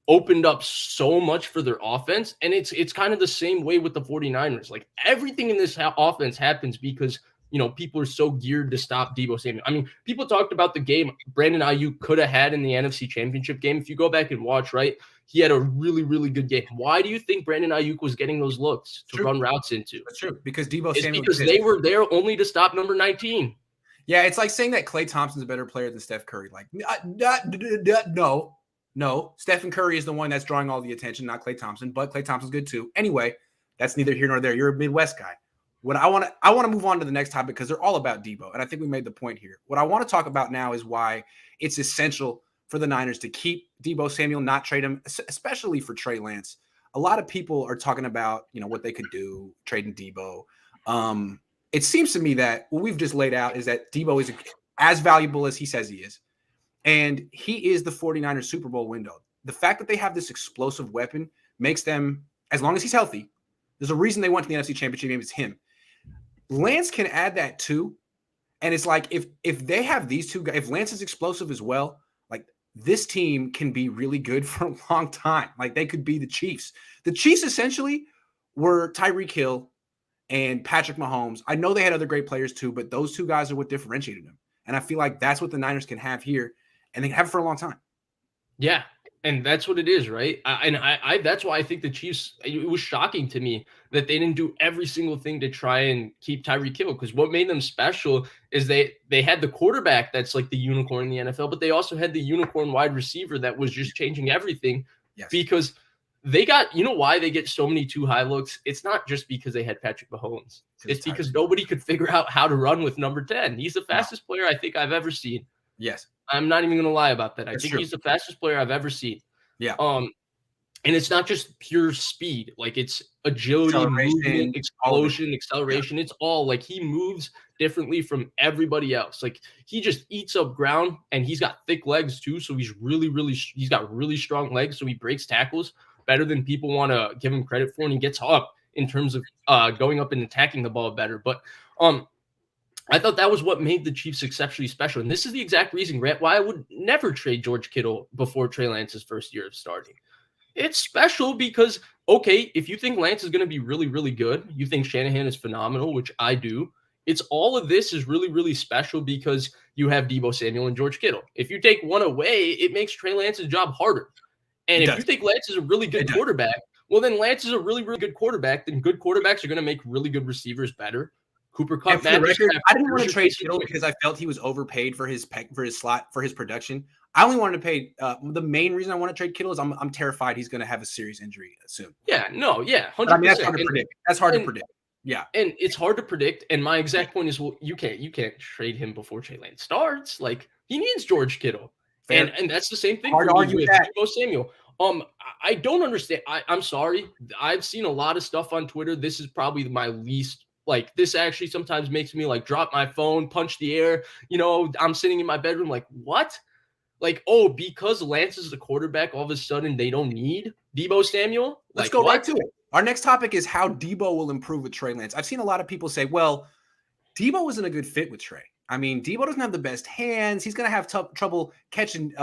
opened up so much for their offense. And it's kind of the same way with the 49ers. Like, everything in this offense happens because people are so geared to stop Deebo Samuel. I mean, people talked about the game Brandon Ayuk could have had in the NFC Championship game. If you go back and watch, right, he had a really, really good game. Why do you think Brandon Ayuk was getting those looks to run routes into? That's true. Because Deebo Samuel. Because they were there only to stop number 19. Yeah, it's like saying that Klay Thompson's a better player than Steph Curry. Like, no. Stephen Curry is the one that's drawing all the attention, not Klay Thompson. But Klay Thompson's good too. Anyway, that's neither here nor there. You're a Midwest guy. What I want to move on to the next topic because they're all about Deebo, and I think we made the point here. What I want to talk about now is why it's essential for the Niners to keep Deebo Samuel, not trade him, especially for Trey Lance. A lot of people are talking about what they could do trading Deebo. It seems to me that what we've just laid out is that Deebo is as valuable as he says he is, and he is the 49ers Super Bowl window. The fact that they have this explosive weapon makes them, as long as he's healthy, there's a reason they went to the NFC Championship game. It's him. Lance can add that too. And it's like, if they have these two guys, if Lance is explosive as well, like, this team can be really good for a long time. Like, they could be the Chiefs. The Chiefs essentially were Tyreek Hill and Patrick Mahomes. I know they had other great players too, but those two guys are what differentiated them. And I feel like that's what the Niners can have here, and they can have it for a long time. Yeah. And that's what it is, right? I that's why I think the Chiefs, it was shocking to me that they didn't do every single thing to try and keep Tyreek Hill, because what made them special is they had the quarterback that's like the unicorn in the NFL, but they also had the unicorn wide receiver that was just changing everything. Yes. Because they got, why they get so many too high looks? It's not just because they had Patrick Mahomes. It's because nobody could figure out how to run with number 10. He's the fastest player I think I've ever seen. Yes. I'm not even going to lie about that. I think true. He's the fastest player I've ever seen. Yeah. And it's not just pure speed. Like, it's agility, movement, explosion, acceleration. Yeah. It's all, like, he moves differently from everybody else. Like, he just eats up ground, and he's got thick legs too. So he's he's got really strong legs. So he breaks tackles better than people want to give him credit for. And he gets up in terms of going up and attacking the ball better. But I thought that was what made the Chiefs exceptionally special. And this is the exact reason, Grant, why I would never trade George Kittle before Trey Lance's first year of starting. It's special because, okay, if you think Lance is going to be really, really good, you think Shanahan is phenomenal, which I do. It's all of this is really, really special because you have Deebo Samuel and George Kittle. If you take one away, it makes Trey Lance's job harder. And if you think Lance is a really good quarterback, well, then Lance is a really, really good quarterback. Then good quarterbacks are going to make really good receivers better. Cooper Kupp. For the record, I didn't want to trade Kittle because I felt he was overpaid for his slot, for his production. I only wanted to pay. The main reason I want to trade Kittle is I'm terrified he's going to have a serious injury soon. Yeah, no, yeah, 100%. I mean, that's hard to predict. That's hard to predict. Yeah, and it's hard to predict. And my exact point is, well, you can't trade him before Trey Lance starts. Like, he needs George Kittle, and that's the same thing hard for to argue with that. Deebo Samuel. I don't understand. I'm sorry. I've seen a lot of stuff on Twitter. This is probably my least. Like, this actually sometimes makes me, like, drop my phone, punch the air. I'm sitting in my bedroom like, what? Like, oh, because Lance is the quarterback, all of a sudden they don't need Deebo Samuel? Let's go right to it. Our next topic is how Deebo will improve with Trey Lance. I've seen a lot of people say, well, Deebo wasn't a good fit with Trey. I mean, Deebo doesn't have the best hands. He's going to have trouble catching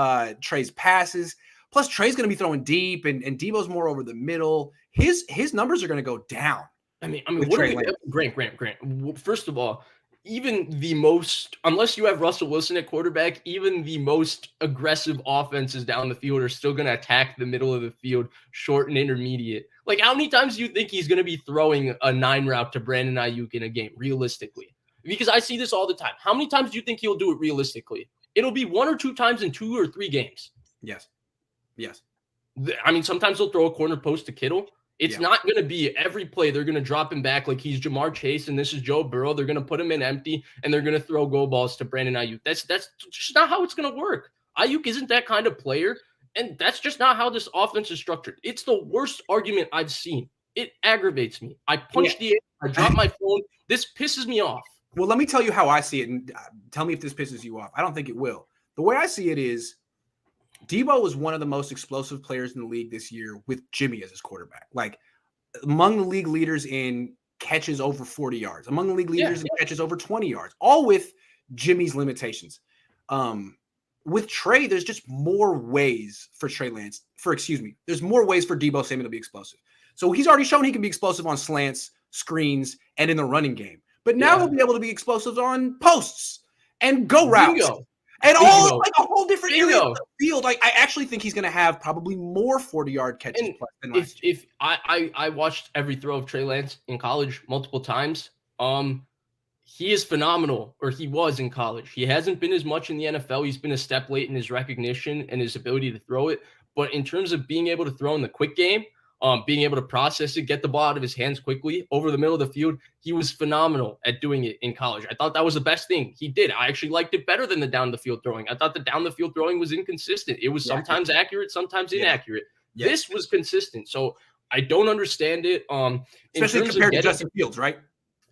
Trey's passes. Plus, Trey's going to be throwing deep, and Deebo's more over the middle. His numbers are going to go down. I mean, what are we, Grant. First of all, even the most, unless you have Russell Wilson at quarterback, even the most aggressive offenses down the field are still going to attack the middle of the field, short and intermediate. Like, how many times do you think he's going to be throwing a 9 route to Brandon Ayuk in a game, realistically? Because I see this all the time. How many times do you think he'll do it realistically? It'll be 1 or 2 times in 2 or 3 games. Yes. I mean, sometimes he'll throw a corner post to Kittle. It's not going to be every play they're going to drop him back like he's Jamar Chase and this is Joe Burrow. They're going to put him in empty and they're going to throw go balls to Brandon Ayuk. That's just not how it's going to work. Ayuk isn't that kind of player, and that's just not how this offense is structured. It's the worst argument I've seen. It aggravates me. I punched the air. I dropped my phone. This pisses me off. Well, let me tell you how I see it, and tell me if this pisses you off. I don't think it will. The way I see it is Deebo was one of the most explosive players in the league this year with Jimmy as his quarterback. Like, among the league leaders in catches over 40 yards, among the league leaders in catches over 20 yards, all with Jimmy's limitations. With Trey, there's just more ways for there's more ways for Deebo Samuel to be explosive. So he's already shown he can be explosive on slants, screens, and in the running game. But now he'll be able to be explosive on posts and go routes. And all like a whole different area of the field. Like, I actually think he's going to have probably more 40-yard catches than last year. If I watched every throw of Trey Lance in college multiple times. He is phenomenal, or he was in college. He hasn't been as much in the NFL. He's been a step late in his recognition and his ability to throw it. But in terms of being able to throw in the quick game, being able to process it, get the ball out of his hands quickly over the middle of the field, he was phenomenal at doing it in college. I thought that was the best thing he did. I actually liked it better than the down the field throwing. I thought the down the field throwing was inconsistent. It was sometimes accurate, sometimes inaccurate. This was consistent. So I don't understand it. Especially compared to Justin Fields, right?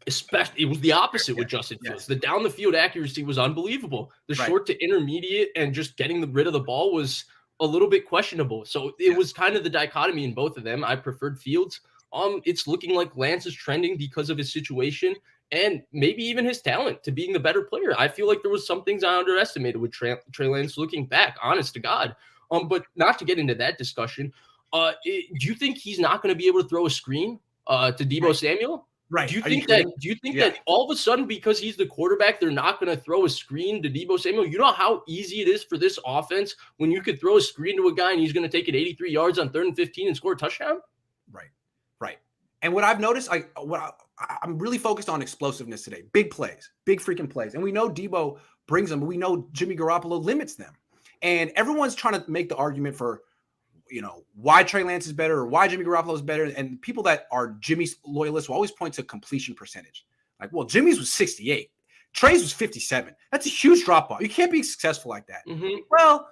Especially, it was the opposite with Justin Fields. The down the field accuracy was unbelievable. The short to intermediate and just getting rid of the ball was a little bit questionable. So it was kind of the dichotomy in both of them. I preferred Fields. It's looking like Lance is trending because of his situation and maybe even his talent to being the better player. I feel like there was some things I underestimated with Trey Lance looking back, honest to God. But not to get into that discussion, do you think he's not going to be able to throw a screen to Deebo Samuel? Right. Do you think that all of a sudden, because he's the quarterback, they're not going to throw a screen to Deebo Samuel? You know how easy it is for this offense when you could throw a screen to a guy and he's going to take it 83 yards on 3rd and 15 and score a touchdown? Right. And what I've noticed, I'm really focused on explosiveness today. Big plays, big freaking plays. And we know Deebo brings them, but we know Jimmy Garoppolo limits them. And everyone's trying to make the argument for, why Trey Lance is better or why Jimmy Garoppolo is better. And people that are Jimmy's loyalists will always point to completion percentage. Like, well, Jimmy's was 68. Trey's was 57. That's a huge drop off. You can't be successful like that. Mm-hmm. Well,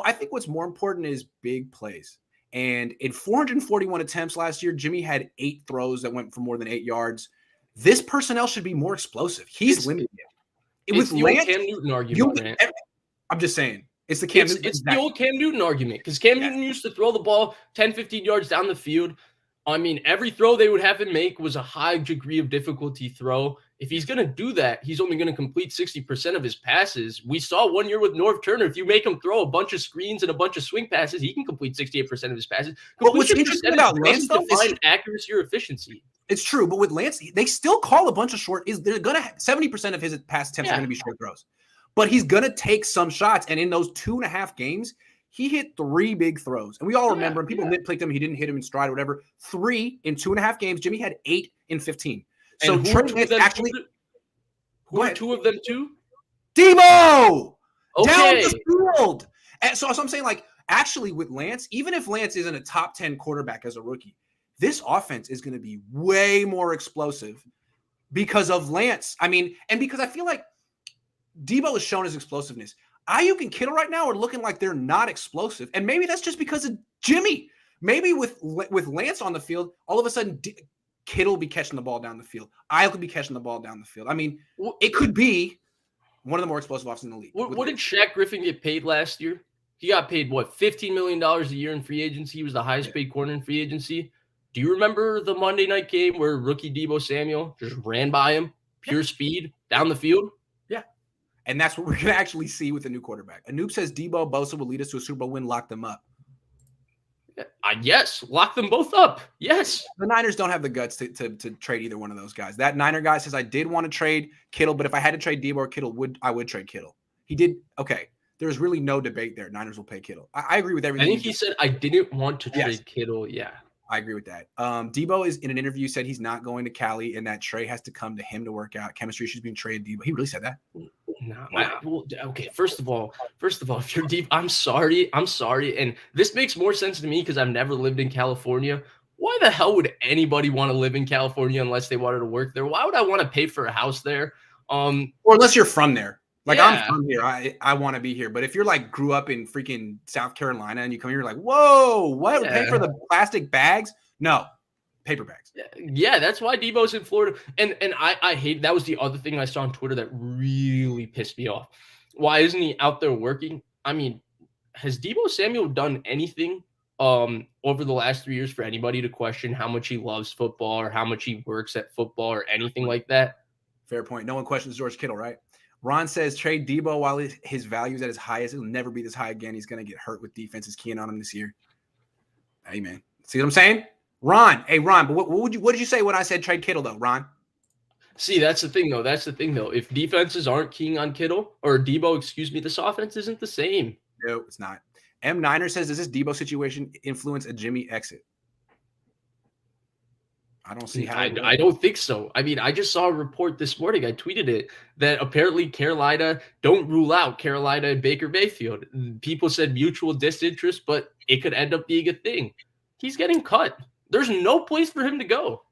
I think what's more important is big plays. And in 441 attempts last year, Jimmy had 8 throws that went for more than 8 yards. This personnel should be more explosive. He's limited. It's the old Cam Newton argument. I'm just saying. It's the the old Cam Newton argument, because Cam Newton used to throw the ball 10, 15 yards down the field. I mean, every throw they would have him make was a high degree of difficulty throw. If he's going to do that, he's only going to complete 60% of his passes. We saw one year with Norv Turner, if you make him throw a bunch of screens and a bunch of swing passes, he can complete 68% of his passes. But what's interesting about Lance, though, is accuracy or efficiency. It's true, but with Lance, they still call a bunch of short. They're going to have 70% of his pass attempts are going to be short throws. But he's going to take some shots. And in those 2.5 games, he hit 3 big throws. And we all remember, and people nitpicked him. He didn't hit him in stride or whatever. 3 in 2.5 games. Jimmy had 8 in 15. So Trey Lance actually. Who are 2 of them too? Deebo! Okay. Down the field. And so I'm saying, actually with Lance, even if Lance isn't a top 10 quarterback as a rookie, this offense is going to be way more explosive because of Lance. I mean, and because I feel like Deebo has shown his explosiveness. Ayuk and Kittle right now are looking like they're not explosive. And maybe that's just because of Jimmy. Maybe with Lance on the field, all of a sudden Kittle will be catching the ball down the field. Ayuk will be catching the ball down the field. I mean, it could be one of the more explosive offenses in the league. What did Shaq Griffin get paid last year? He got paid, $15 million a year in free agency. He was the highest paid corner in free agency. Do you remember the Monday night game where rookie Deebo Samuel just ran by him, pure speed, down the field? And that's what we're going to actually see with a new quarterback. Anoop says Deebo, Bosa will lead us to a Super Bowl win. Lock them up. Yes, lock them both up. Yes. The Niners don't have the guts to trade either one of those guys. That Niner guy says, I did want to trade Kittle, but if I had to trade Deebo or Kittle, I would trade Kittle. He did. Okay. There's really no debate there. Niners will pay Kittle. I agree with everything. I think he said, I didn't want to trade Kittle. Yeah. I agree with that. Deebo is in an interview said he's not going to Cali and that Trey has to come to him to work out. Chemistry issues being traded. Deebo. He really said that? No. Wow. Okay. First of all, if you're deep, I'm sorry. And this makes more sense to me because I've never lived in California. Why the hell would anybody want to live in California unless they wanted to work there? Why would I want to pay for a house there? Or unless you're from there. Like, yeah. I'm from here. I want to be here. But if you're like grew up in freaking South Carolina and you come here, you're like, whoa, what? Yeah. Pay for the plastic bags? No, paper bags. Yeah, that's why Deebo's in Florida. And I hate, that was the other thing I saw on Twitter that really pissed me off. Why isn't he out there working? I mean, has Deebo Samuel done anything over the last 3 years for anybody to question how much he loves football or how much he works at football or anything like that? Fair point. No one questions George Kittle, right? Ron says trade Deebo while his value is at his highest. It'll never be this high again. He's going to get hurt with defenses keying on him this year. Hey, man. See what I'm saying? Ron. Hey, Ron, but what did you say when I said trade Kittle, though, Ron? See, that's the thing, though. If defenses aren't keying on Kittle or Deebo, this offense isn't the same. No, it's not. M. Niner says, does this Deebo situation influence a Jimmy exit? I don't see how. I don't think so. I mean, I just saw a report this morning. I tweeted it that apparently Carolina, don't rule out Carolina and Baker Mayfield. People said mutual disinterest, but it could end up being a thing. He's getting cut. There's no place for him to go.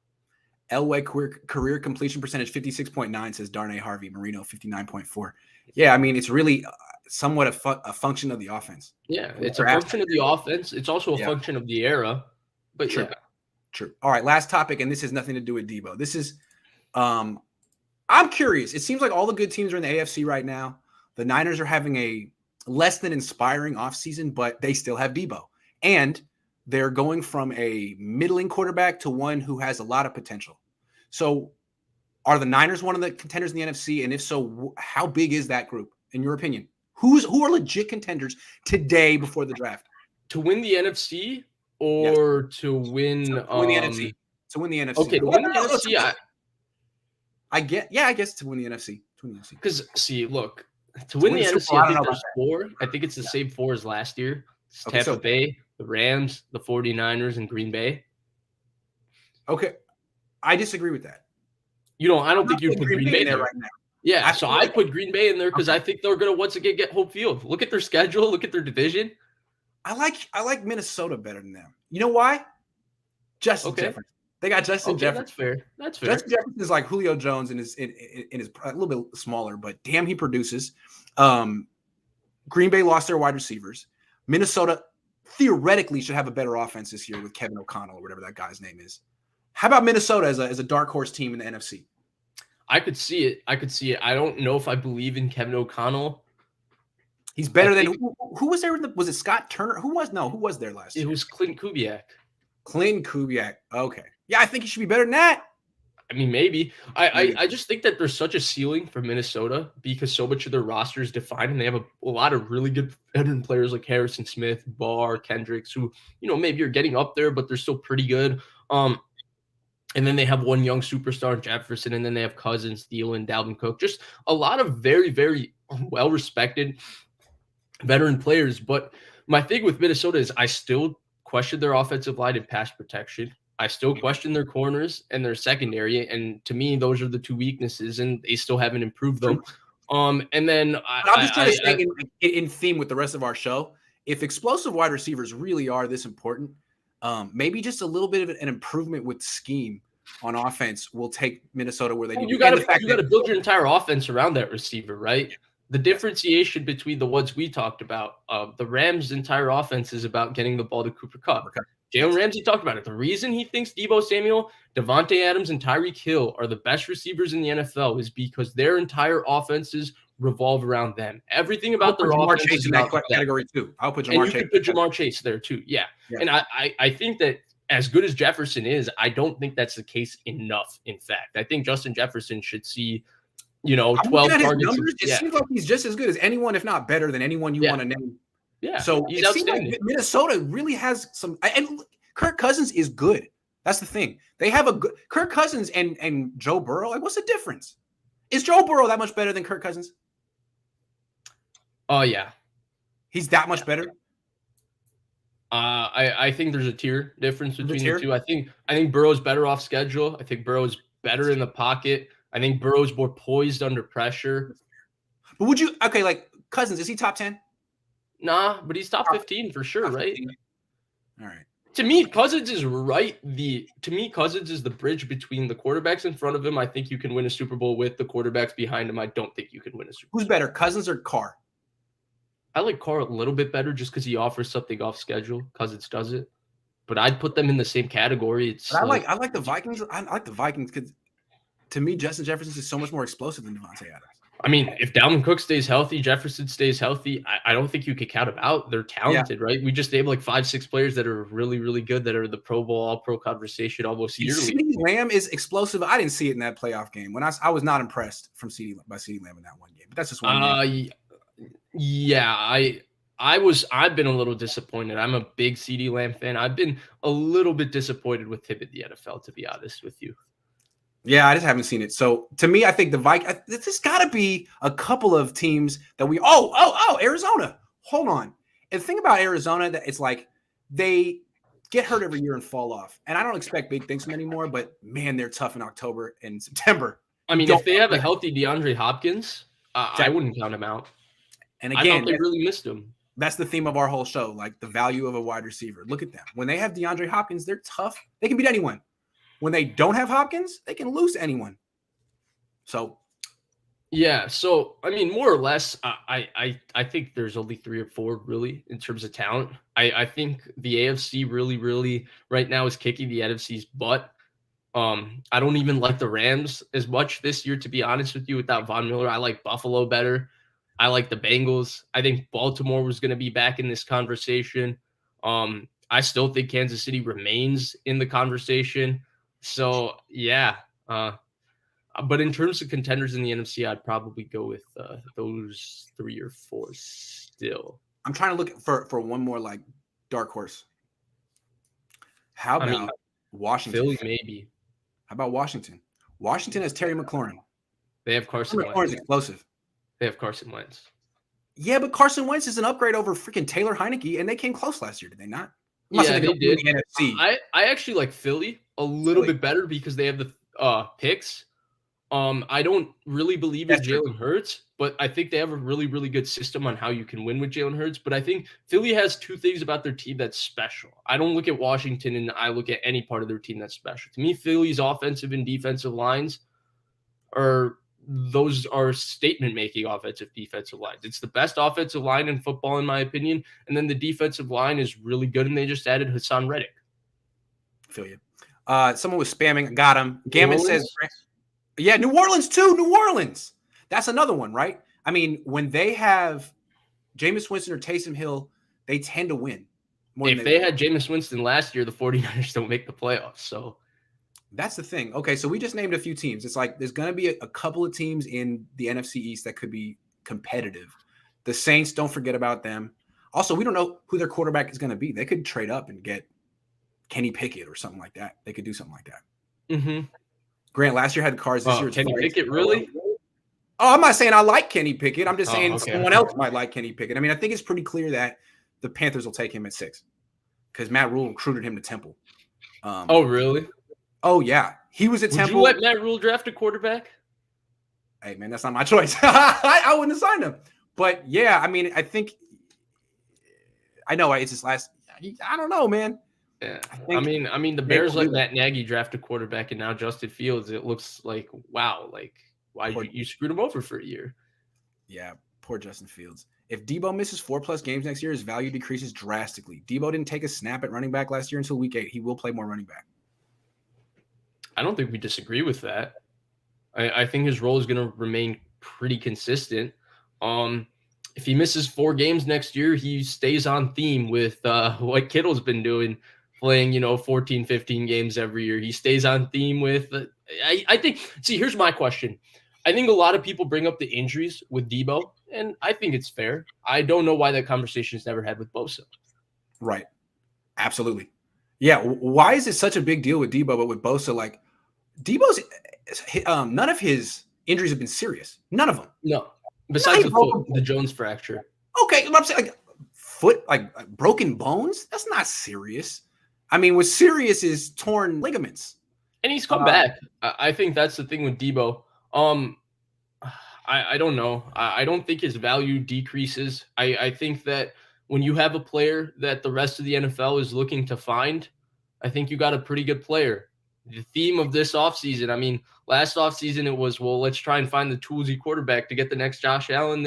Elway career completion percentage 56.9 says Darnay Harvey. Marino 59.4. Yeah, I mean, it's really somewhat a function of the offense. Yeah, it's a function of the offense. It's also a function of the era. But True. Yeah. True. All right, last topic, and this has nothing to do with Deebo. This is, I'm curious. It seems like all the good teams are in the AFC right now. The Niners are having a less than inspiring offseason, but they still have Deebo. And they're going from a middling quarterback to one who has a lot of potential. So are the Niners one of the contenders in the NFC? And if so, how big is that group, in your opinion? Who are legit contenders today before the draft? To win the NFC? Or to win the NFC. To win the NFC. Okay, to win the NFC. I guess to win the NFC. Because look, to win the NFC, I think there's four. I think it's the same four as last year. It's Tampa Bay, the Rams, the 49ers, and Green Bay. Okay. I disagree with that. I don't think you put Green Bay there right now. Yeah, so I put Green Bay in there because I think they're going to once again get home field. Look at their schedule. Look at their division. I like Minnesota better than them. You know why? Justin Jefferson. They got Justin Jefferson. That's fair. Justin Jefferson is like Julio Jones in his a little bit smaller, but damn, he produces. Green Bay lost their wide receivers. Minnesota theoretically should have a better offense this year with Kevin O'Connell or whatever that guy's name is. How about Minnesota as a dark horse team in the NFC? I could see it. I don't know if I believe in Kevin O'Connell. He's better than who was there? Was it Scott Turner? Who was there last year? It was Clint Kubiak. Okay. Yeah, I think he should be better than that. I mean, maybe. I just think that there's such a ceiling for Minnesota because so much of their roster is defined, and they have a lot of really good veteran players like Harrison Smith, Barr, Kendricks, who maybe are getting up there, but they're still pretty good. And then they have one young superstar, Jefferson, and then they have Cousins, Thielen, Dalvin Cook. Just a lot of very, very well-respected veteran players. But my thing with Minnesota is I still question their offensive line and pass protection. I still question their corners and their secondary. And to me, those are the two weaknesses, and they still haven't improved them. And then I'm just trying to stay in theme with the rest of our show. If explosive wide receivers really are this important, maybe just a little bit of an improvement with scheme on offense will take Minnesota where they need. You got to build your entire offense around that receiver, right? The differentiation between the ones we talked about, the Rams' entire offense is about getting the ball to Cooper Kupp. Okay. Jalen Ramsey talked about it. The reason he thinks Deebo Samuel, Devontae Adams, and Tyreek Hill are the best receivers in the NFL is because their entire offenses revolve around them. Everything about their offense is about that category too. I'll put Jamar Chase. You could put Jamar Chase there too. Yeah. And I think that as good as Jefferson is, I don't think that's the case enough. In fact, I think Justin Jefferson should see I'm 12 looking at his targets. numbers. It seems like he's just as good as anyone, if not better than anyone you want to name. Yeah. So he's it seems like outstanding. Minnesota really has some. And Kirk Cousins is good. That's the thing. They have a good Kirk Cousins and Joe Burrow. Like, what's the difference? Is Joe Burrow that much better than Kirk Cousins? Oh yeah. He's that much better. I think there's a tier difference between tier? the two. I think Burrow's better off schedule. I think Burrow's better in the pocket. I think Burrow's more poised under pressure. But would you like Cousins? Is he top 10? Nah, but he's top 15 for sure, right? All right. To me, Cousins is Cousins is the bridge between the quarterbacks in front of him. I think you can win a Super Bowl with the quarterbacks behind him. I don't think you can win a Super Bowl. Who's better, Cousins or Carr? I like Carr a little bit better just because he offers something off schedule. Cousins does it, but I'd put them in the same category. I like the Vikings. I like the Vikings because to me, Justin Jefferson is so much more explosive than Devontae Adams. I mean, if Dalvin Cook stays healthy, Jefferson stays healthy, I don't think you could count them out. They're talented, right? We just named like 5-6 players that are really, really good that are the Pro Bowl, All-Pro conversation almost yearly. CeeDee Lamb is explosive. I didn't see it in that playoff game. When I was not impressed by CeeDee Lamb in that one game. But that's just one game. Yeah, I've been a little disappointed. I'm a big CeeDee Lamb fan. I've been a little bit disappointed with him in the NFL, to be honest with you. Yeah, I just haven't seen it. So to me, I think the Vikings. There's got to be a couple of teams that we. Arizona. Hold on. And the thing about Arizona that it's like they get hurt every year and fall off. And I don't expect big things from them anymore. But man, they're tough in October and September. I mean, if they have a healthy DeAndre Hopkins, I wouldn't count him out. And again, I thought they really missed him. That's the theme of our whole show, like the value of a wide receiver. Look at them. When they have DeAndre Hopkins, they're tough. They can beat anyone. When they don't have Hopkins, they can lose to anyone. So, yeah. So, I mean, more or less, I think there's only 3 or 4 really in terms of talent. I think the AFC really, really right now is kicking the NFC's butt. I don't even like the Rams as much this year, to be honest with you, without Von Miller. I like Buffalo better. I like the Bengals. I think Baltimore was going to be back in this conversation. I still think Kansas City remains in the conversation. So, yeah. But in terms of contenders in the NFC, I'd probably go with those 3 or 4 still. I'm trying to look for one more like dark horse. How about Washington? Philly, maybe. How about Washington? Washington has Terry McLaurin. They have Carson Wentz. McLaurin's explosive. They have Carson Wentz. Yeah, but Carson Wentz is an upgrade over freaking Taylor Heineke, and they came close last year, did they not? Yeah, they did. The NFC. I actually like Philly a little bit better because they have the picks. I don't really believe in Jalen Hurts, but I think they have a really, really good system on how you can win with Jalen Hurts. But I think Philly has 2 things about their team that's special. I don't look at Washington and I look at any part of their team that's special. To me, Philly's offensive and defensive lines are statement-making offensive defensive lines. It's the best offensive line in football, in my opinion. And then the defensive line is really good, and they just added Hassan Reddick. Feel you. Someone was spamming. Got him. Gammon says, yeah, New Orleans too. New Orleans. That's another one, right? I mean, when they have Jameis Winston or Taysom Hill, they tend to win. If they had Jameis Winston last year, the 49ers don't make the playoffs, so... That's the thing. Okay, so we just named a few teams. It's like there's going to be a couple of teams in the NFC East that could be competitive. The Saints, don't forget about them. Also, we don't know who their quarterback is going to be. They could trade up and get Kenny Pickett or something like that. They could do something like that. Mm-hmm. Grant, last year had the Cards. This year Kenny Pickett, really? Oh, I'm not saying I like Kenny Pickett. I'm just saying someone else might like Kenny Pickett. I mean, I think it's pretty clear that the Panthers will take him at 6 because Matt Rule recruited him to Temple. Oh, really? Oh, yeah. He was at Temple. Would you let Matt Rule draft a quarterback? Hey, man, that's not my choice. I wouldn't have signed him. But, yeah, I mean, I know it's his last – I don't know, man. Yeah. I mean, the Bears let Matt Nagy draft a quarterback, and now Justin Fields, it looks like, wow, like, why you screwed him over for a year? Yeah, poor Justin Fields. If Deebo misses 4+ games next year, his value decreases drastically. Deebo didn't take a snap at running back last year until week 8. He will play more running back. I don't think we disagree with that. I think his role is going to remain pretty consistent. If he misses 4 games next year, he stays on theme with what Kittle's been doing, playing, 14, 15 games every year. He stays on theme with I think – see, here's my question. I think a lot of people bring up the injuries with Deebo, and I think it's fair. I don't know why that conversation is never had with Bosa. Right. Absolutely. Yeah. Why is it such a big deal with Deebo, but with Bosa, like Deebo's, none of his injuries have been serious. None of them. No. Besides the foot, the Jones fracture. Okay. I'm saying, like, foot, like broken bones. That's not serious. I mean, what's serious is torn ligaments. And he's come back. I think that's the thing with Deebo. I don't know. I don't think his value decreases. I think that when you have a player that the rest of the NFL is looking to find, I think you got a pretty good player. The theme of this offseason, I mean, last offseason it was, well, let's try and find the toolsy quarterback to get the next Josh Allen.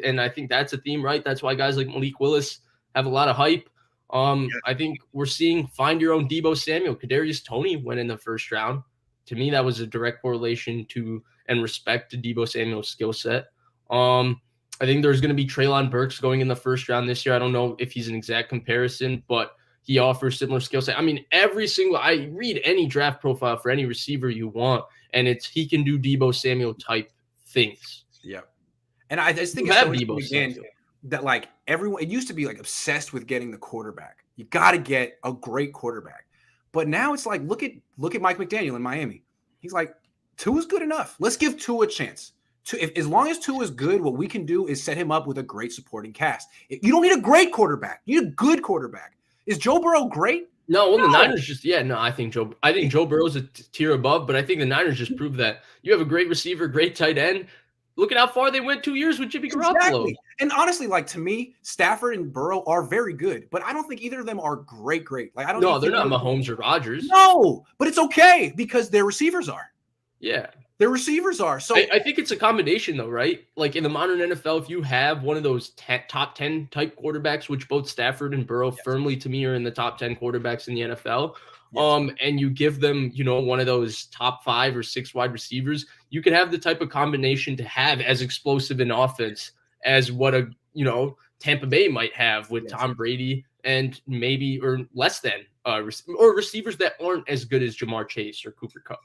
And I think that's a theme, right? That's why guys like Malik Willis have a lot of hype. I think we're seeing find your own Deebo Samuel. Kadarius Toney went in the first round. To me, that was a direct correlation to and respect to Deebo Samuel's skill set. I think there's going to be Treylon Burks going in the first round this year. I don't know if he's an exact comparison, but he offers similar skill set. I mean, I read any draft profile for any receiver you want, and he can do Deebo Samuel type things. Yeah. And I just think it's so interesting that like everyone, it used to be like obsessed with getting the quarterback. You got to get a great quarterback. But now it's like, look at Mike McDaniel in Miami. He's like, Tua's good enough. Let's give Tua a chance. As long as Tua is good, what we can do is set him up with a great supporting cast. You don't need a great quarterback. You need a good quarterback. Is Joe Burrow great? No, the Niners I think Joe Burrow's a tier above, but I think the Niners just proved that you have a great receiver, great tight end. Look at how far they went 2 years with Jimmy Garoppolo. Exactly. And honestly, like to me, Stafford and Burrow are very good, but I don't think either of them are great. Like I don't. No, they're not Mahomes or Rodgers. No, but it's okay because their receivers are. Yeah. Their receivers are. So I think it's a combination though, right? Like in the modern NFL, if you have one of those top 10 type quarterbacks, which both Stafford and Burrow firmly to me are in the top 10 quarterbacks in the NFL, and you give them, one of those top 5 or 6 wide receivers, you could have the type of combination to have as explosive an offense as what a, Tampa Bay might have with Tom Brady and maybe or less than or receivers that aren't as good as Jamar Chase or Cooper Kupp.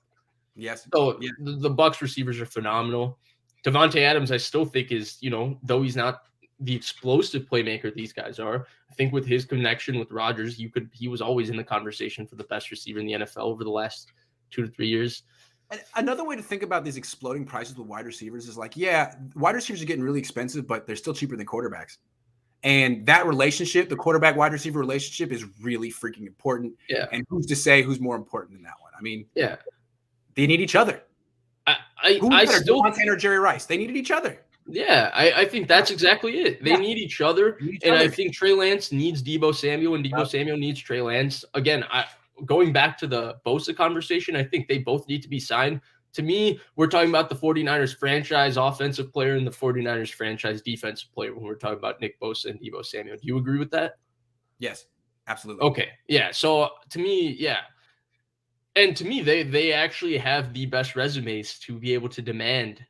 Yes. So the Bucs receivers are phenomenal. Devontae Adams, I still think is, though he's not the explosive playmaker these guys are, I think with his connection with Rodgers, he was always in the conversation for the best receiver in the NFL over the last 2 to 3 years. And another way to think about these exploding prices with wide receivers is like, wide receivers are getting really expensive, but they're still cheaper than quarterbacks. And that relationship, the quarterback wide receiver relationship, is really freaking important. Yeah. And who's to say who's more important than that one? I mean, yeah. They need each other. I still Montana or Jerry Rice. They needed each other. Yeah, I think that's exactly it. They need each other. I think Trey Lance needs Deebo Samuel, and Deebo Samuel needs Trey Lance. Again, going back to the Bosa conversation, I think they both need to be signed. To me, we're talking about the 49ers franchise offensive player and the 49ers franchise defensive player when we're talking about Nick Bosa and Deebo Samuel. Do you agree with that? Yes, absolutely. Okay, yeah. So to me, yeah. And to me, they actually have the best resumes to be able to demand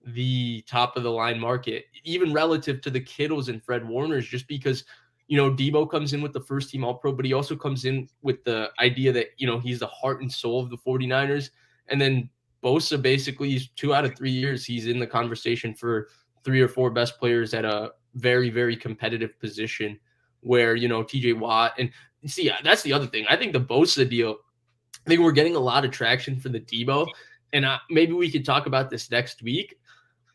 the top of the line market, even relative to the Kittles and Fred Warners, just because, Deebo comes in with the first team All-Pro, but he also comes in with the idea that, he's the heart and soul of the 49ers. And then Bosa basically 2 out of 3 years, he's in the conversation for 3 or 4 best players at a very, very competitive position where, TJ Watt and see, that's the other thing. I think the Bosa deal, I think we're getting a lot of traction for the Deebo, and maybe we could talk about this next week.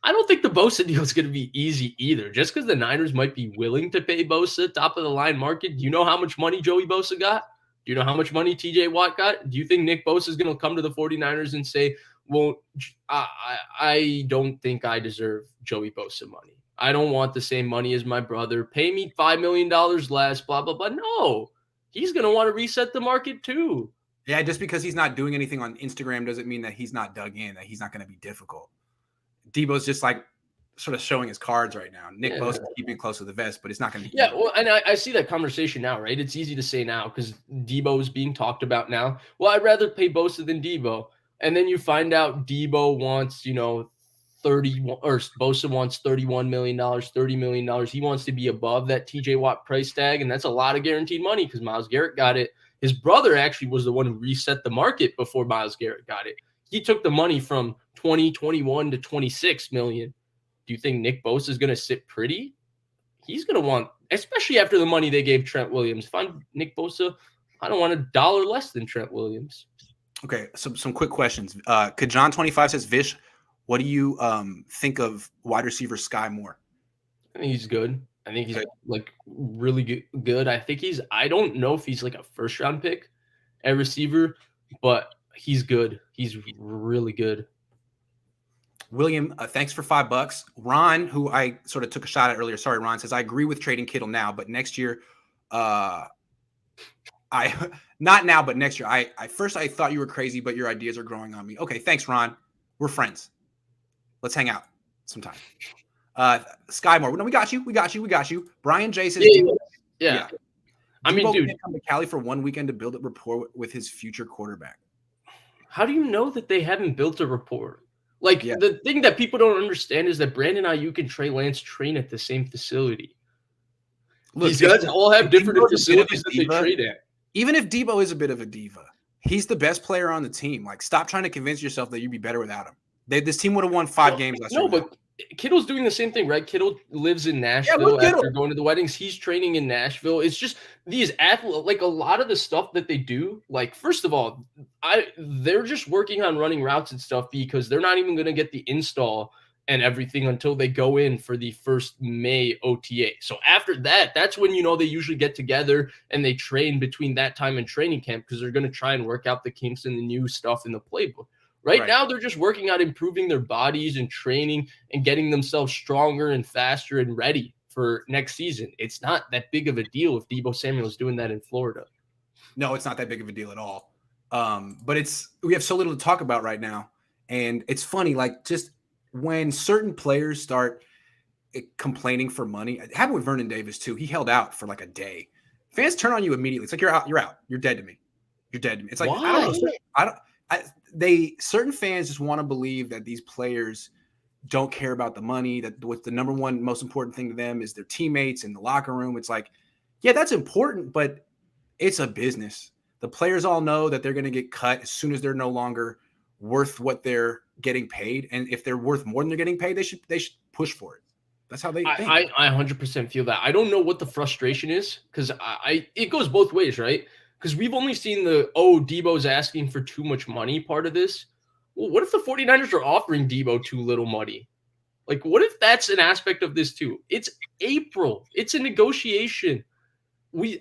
I don't think the Bosa deal is going to be easy either, just because the Niners might be willing to pay Bosa top of the line market. Do you know how much money Joey Bosa got? Do you know how much money TJ Watt got? Do you think Nick Bosa is going to come to the 49ers and say, well, I don't think I deserve Joey Bosa money. I don't want the same money as my brother. Pay me $5 million less, blah, blah, blah. No, he's going to want to reset the market too. Yeah, just because he's not doing anything on Instagram doesn't mean that he's not dug in, that he's not going to be difficult. Deebo's just like sort of showing his cards right now. Nick Bosa is keeping close to the vest, but it's not going to be. Yeah, well, and I see that conversation now, right? It's easy to say now because Deebo is being talked about now. Well, I'd rather pay Bosa than Deebo. And then you find out Deebo wants, 30 or Bosa wants $31 million, $30 million. He wants to be above that TJ Watt price tag, and that's a lot of guaranteed money because Myles Garrett got it. His brother actually was the one who reset the market before Myles Garrett got it. He took the money from 21 to 26 million. Do you think Nick Bosa is going to sit pretty? He's going to want, especially after the money they gave Trent Williams. If I'm Nick Bosa, I don't want $1 less than Trent Williams. Okay, some quick questions. Could John 25 says, Vish, what do you think of wide receiver Sky Moore? I think he's good. I think he's like really good. I don't know if he's like a first round pick at receiver, but he's good. He's really good. William, thanks for $5. Ron, who I sort of took a shot at earlier, sorry, Ron, says, I agree with trading Kittle now, but next year, not now, but next year. I thought you were crazy, but your ideas are growing on me. Okay, thanks, Ron. We're friends. Let's hang out sometime. Sky Moore. No, we got you. Brian J says, yeah. I mean, mean, dude, come to Cali for one weekend to build a rapport with his future quarterback. How do you know that they haven't built a rapport? Like, the thing that people don't understand is that Brandon Ayuk and Trey Lance train at the same facility. Look, these guys all have different facilities that they trade at. Even if Deebo is a bit of a diva, he's the best player on the team. Like, stop trying to convince yourself that you'd be better without him. This team would have won 5 games last year. No, but Kittle's doing the same thing, right? Kittle lives in Nashville after going to the weddings. He's training in Nashville. It's just these athletes, like a lot of the stuff that they do. Like, first of all, they're just working on running routes and stuff because they're not even going to get the install and everything until they go in for the first May OTA. So after that, that's when, they usually get together and they train between that time and training camp because they're going to try and work out the kinks and the new stuff in the playbook. Right now, they're just working on improving their bodies and training and getting themselves stronger and faster and ready for next season. It's not that big of a deal if Deebo Samuel is doing that in Florida. No, it's not that big of a deal at all. But we have so little to talk about right now. And it's funny, like just when certain players start complaining for money, it happened with Vernon Davis too. He held out for like a day. Fans turn on you immediately. It's like, you're out. You're dead to me. It's like, why? Certain fans just want to believe that these players don't care about the money, that what's the number one most important thing to them is their teammates in the locker room. It's like, yeah, that's important, but it's a business. The players all know that they're going to get cut as soon as they're no longer worth what they're getting paid. And if they're worth more than they're getting paid, they should push for it. That's how they think. I 100% feel that. I don't know what the frustration is because it goes both ways, right? Because we've only seen Deebo's asking for too much money part of this. Well, what if the 49ers are offering Deebo too little money? Like, what if that's an aspect of this too? It's April. It's a negotiation.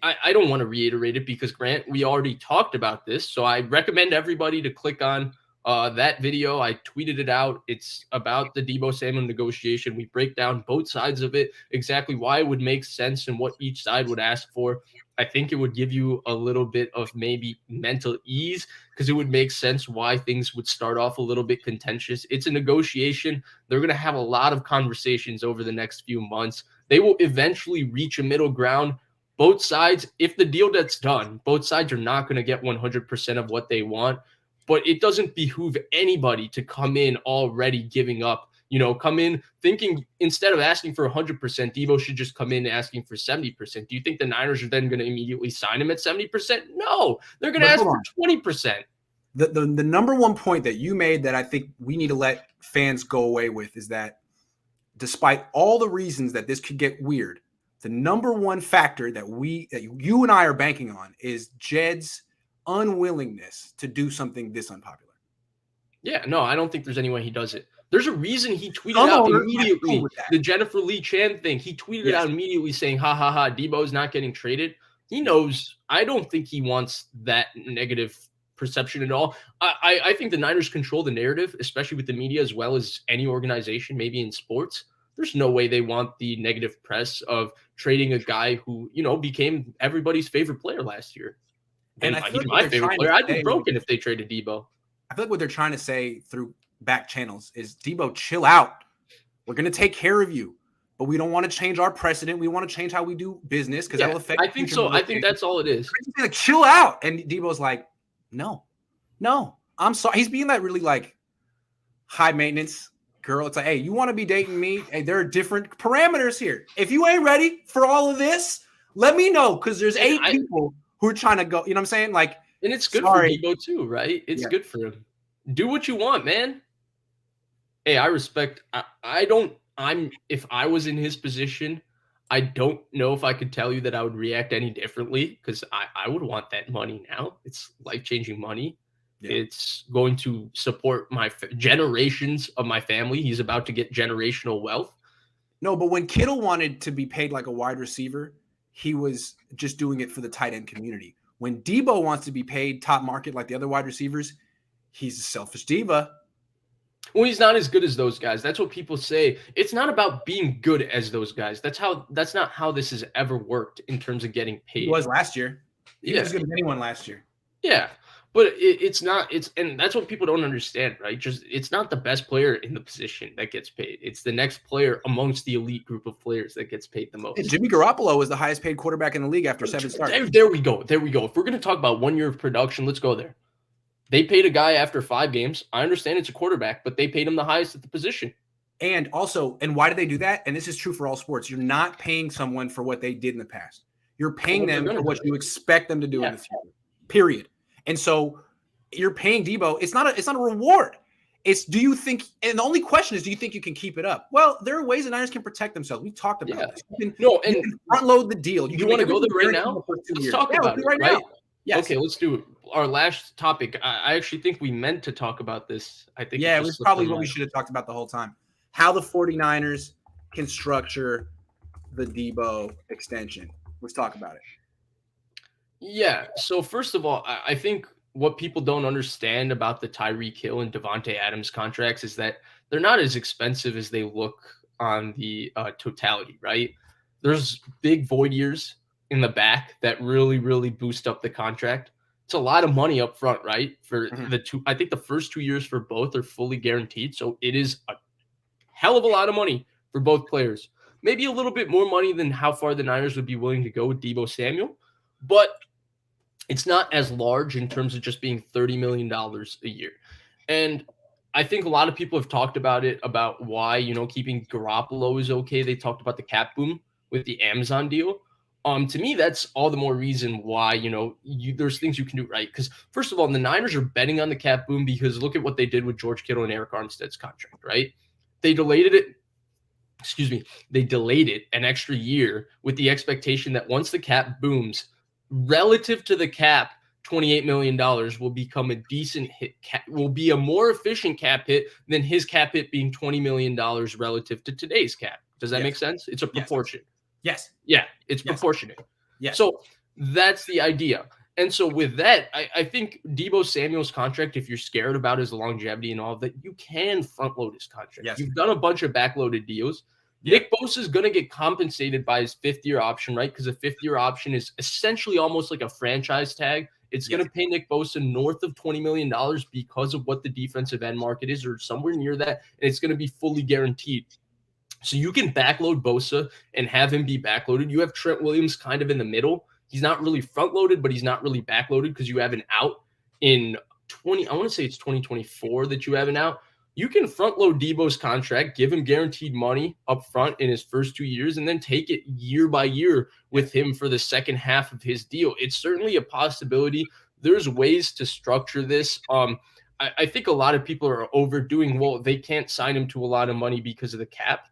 I don't want to reiterate it because, Grant, we already talked about this. So I recommend everybody to click on that video. I tweeted it out. It's about the Deebo Samuel negotiation. We break down both sides of it, exactly why it would make sense and what each side would ask for. I think it would give you a little bit of maybe mental ease because it would make sense why things would start off a little bit contentious. It's a negotiation. They're going to have a lot of conversations over the next few months. They will eventually reach a middle ground. Both sides, if the deal gets done, both sides are not going to get 100% of what they want, but it doesn't behoove anybody to come in already giving up. Come in thinking instead of asking for 100%, Deebo should just come in asking for 70%. Do you think the Niners are then going to immediately sign him at 70%? No, they're going to ask for 20%. The number one point that you made that I think we need to let fans go away with is that despite all the reasons that this could get weird, the number one factor that you and I are banking on is Jed's unwillingness to do something this unpopular. Yeah, no, I don't think there's any way he does it. There's a reason he tweeted out immediately the Jennifer Lee Chan thing. He tweeted out immediately saying, ha, ha, ha, Deebo's not getting traded. He knows. I don't think he wants that negative perception at all. I think the Niners control the narrative, especially with the media as well as any organization, maybe in sports. There's no way they want the negative press of trading a guy who, became everybody's favorite player last year. And he's my favorite player. I'd be broken if they traded Deebo. I feel like what they're trying to say through back channels is, Deebo, chill out. We're going to take care of you, but we don't want to change our precedent. We want to change how we do business because that'll affect. I think so. I think that's all it is. Like, chill out. And Deebo's like, no, I'm sorry. He's being that really like high maintenance girl. It's like, hey, you want to be dating me? Hey, there are different parameters here. If you ain't ready for all of this, let me know because there's 8 people who are trying to go. You know what I'm saying? Like, and it's good for Deebo too, right? It's good for him. Do what you want, man. Hey, I respect. If I was in his position, I don't know if I could tell you that I would react any differently because I would want that money now. It's life-changing money. Yeah. It's going to support generations of my family. He's about to get generational wealth. No, but when Kittle wanted to be paid like a wide receiver, he was just doing it for the tight end community. When Deebo wants to be paid top market like the other wide receivers, he's a selfish diva. Well, he's not as good as those guys. That's what people say. It's not about being good as those guys. That's not how this has ever worked in terms of getting paid. He was last year. He was Yeah. as good as anyone last year. Yeah. But it's not, and that's what people don't understand, right? Just it's not the best player in the position that gets paid. It's the next player amongst the elite group of players that gets paid the most. And Jimmy Garoppolo was the highest paid quarterback in the league after 7 starts. There we go. If we're going to talk about 1 year of production, let's go there. They paid a guy after 5 games. I understand it's a quarterback, but they paid him the highest at the position. And also, and why do they do that? And this is true for all sports. You're not paying someone for what they did in the past. You're paying them for what you expect them to do in the future. Period. And so you're paying Deebo. It's not a reward. It's do you think, and the only question is, do you think you can keep it up? Well, there are ways the Niners can protect themselves. We've talked about this. You can front load the deal. You want to go there right now? Let's talk about it right now. Yes. Okay, let's do it. Our last topic. I actually think we meant to talk about this. I think it was probably what we should have talked about the whole time. How the 49ers can structure the Deebo extension. Let's talk about it. Yeah. So first of all, I think what people don't understand about the Tyreek Hill and Devontae Adams contracts is that they're not as expensive as they look on the totality, right? There's big void years in the back that really, really boost up the contract. It's a lot of money up front, right? For the two, I think the first 2 years for both are fully guaranteed. So it is a hell of a lot of money for both players. Maybe a little bit more money than how far the Niners would be willing to go with Deebo Samuel, but it's not as large in terms of just being $30 million a year. And I think a lot of people have talked about it, about why, keeping Garoppolo is okay. They talked about the cap boom with the Amazon deal. To me, that's all the more reason why, there's things you can do right. Because first of all, the Niners are betting on the cap boom because look at what they did with George Kittle and Eric Armstead's contract, right? They delayed it an extra year with the expectation that once the cap booms, relative to the cap, $28 million will become a decent hit, will be a more efficient cap hit than his cap hit being $20 million relative to today's cap. Does that make sense? It's a proportion. Yes. Yeah, it's proportionate. Yes. So that's the idea. And so with that, I think Deebo Samuel's contract, if you're scared about his longevity and all of that, you can front load his contract. Yes. You've done a bunch of backloaded deals. Yeah. Nick Bosa is going to get compensated by his 5th-year option, right? Because a 5th-year option is essentially almost like a franchise tag. It's going to pay Nick Bosa north of $20 million because of what the defensive end market is, or somewhere near that, and it's going to be fully guaranteed. So you can backload Bosa and have him be backloaded. You have Trent Williams kind of in the middle. He's not really front-loaded, but he's not really backloaded because you have an out in I want to say it's 2024 that you have an out. You can front load Deebo's contract, give him guaranteed money up front in his first 2 years, and then take it year by year with him for the second half of his deal. It's certainly a possibility. There's ways to structure this. I think a lot of people are overdoing, well, they can't sign him to a lot of money because of the cap.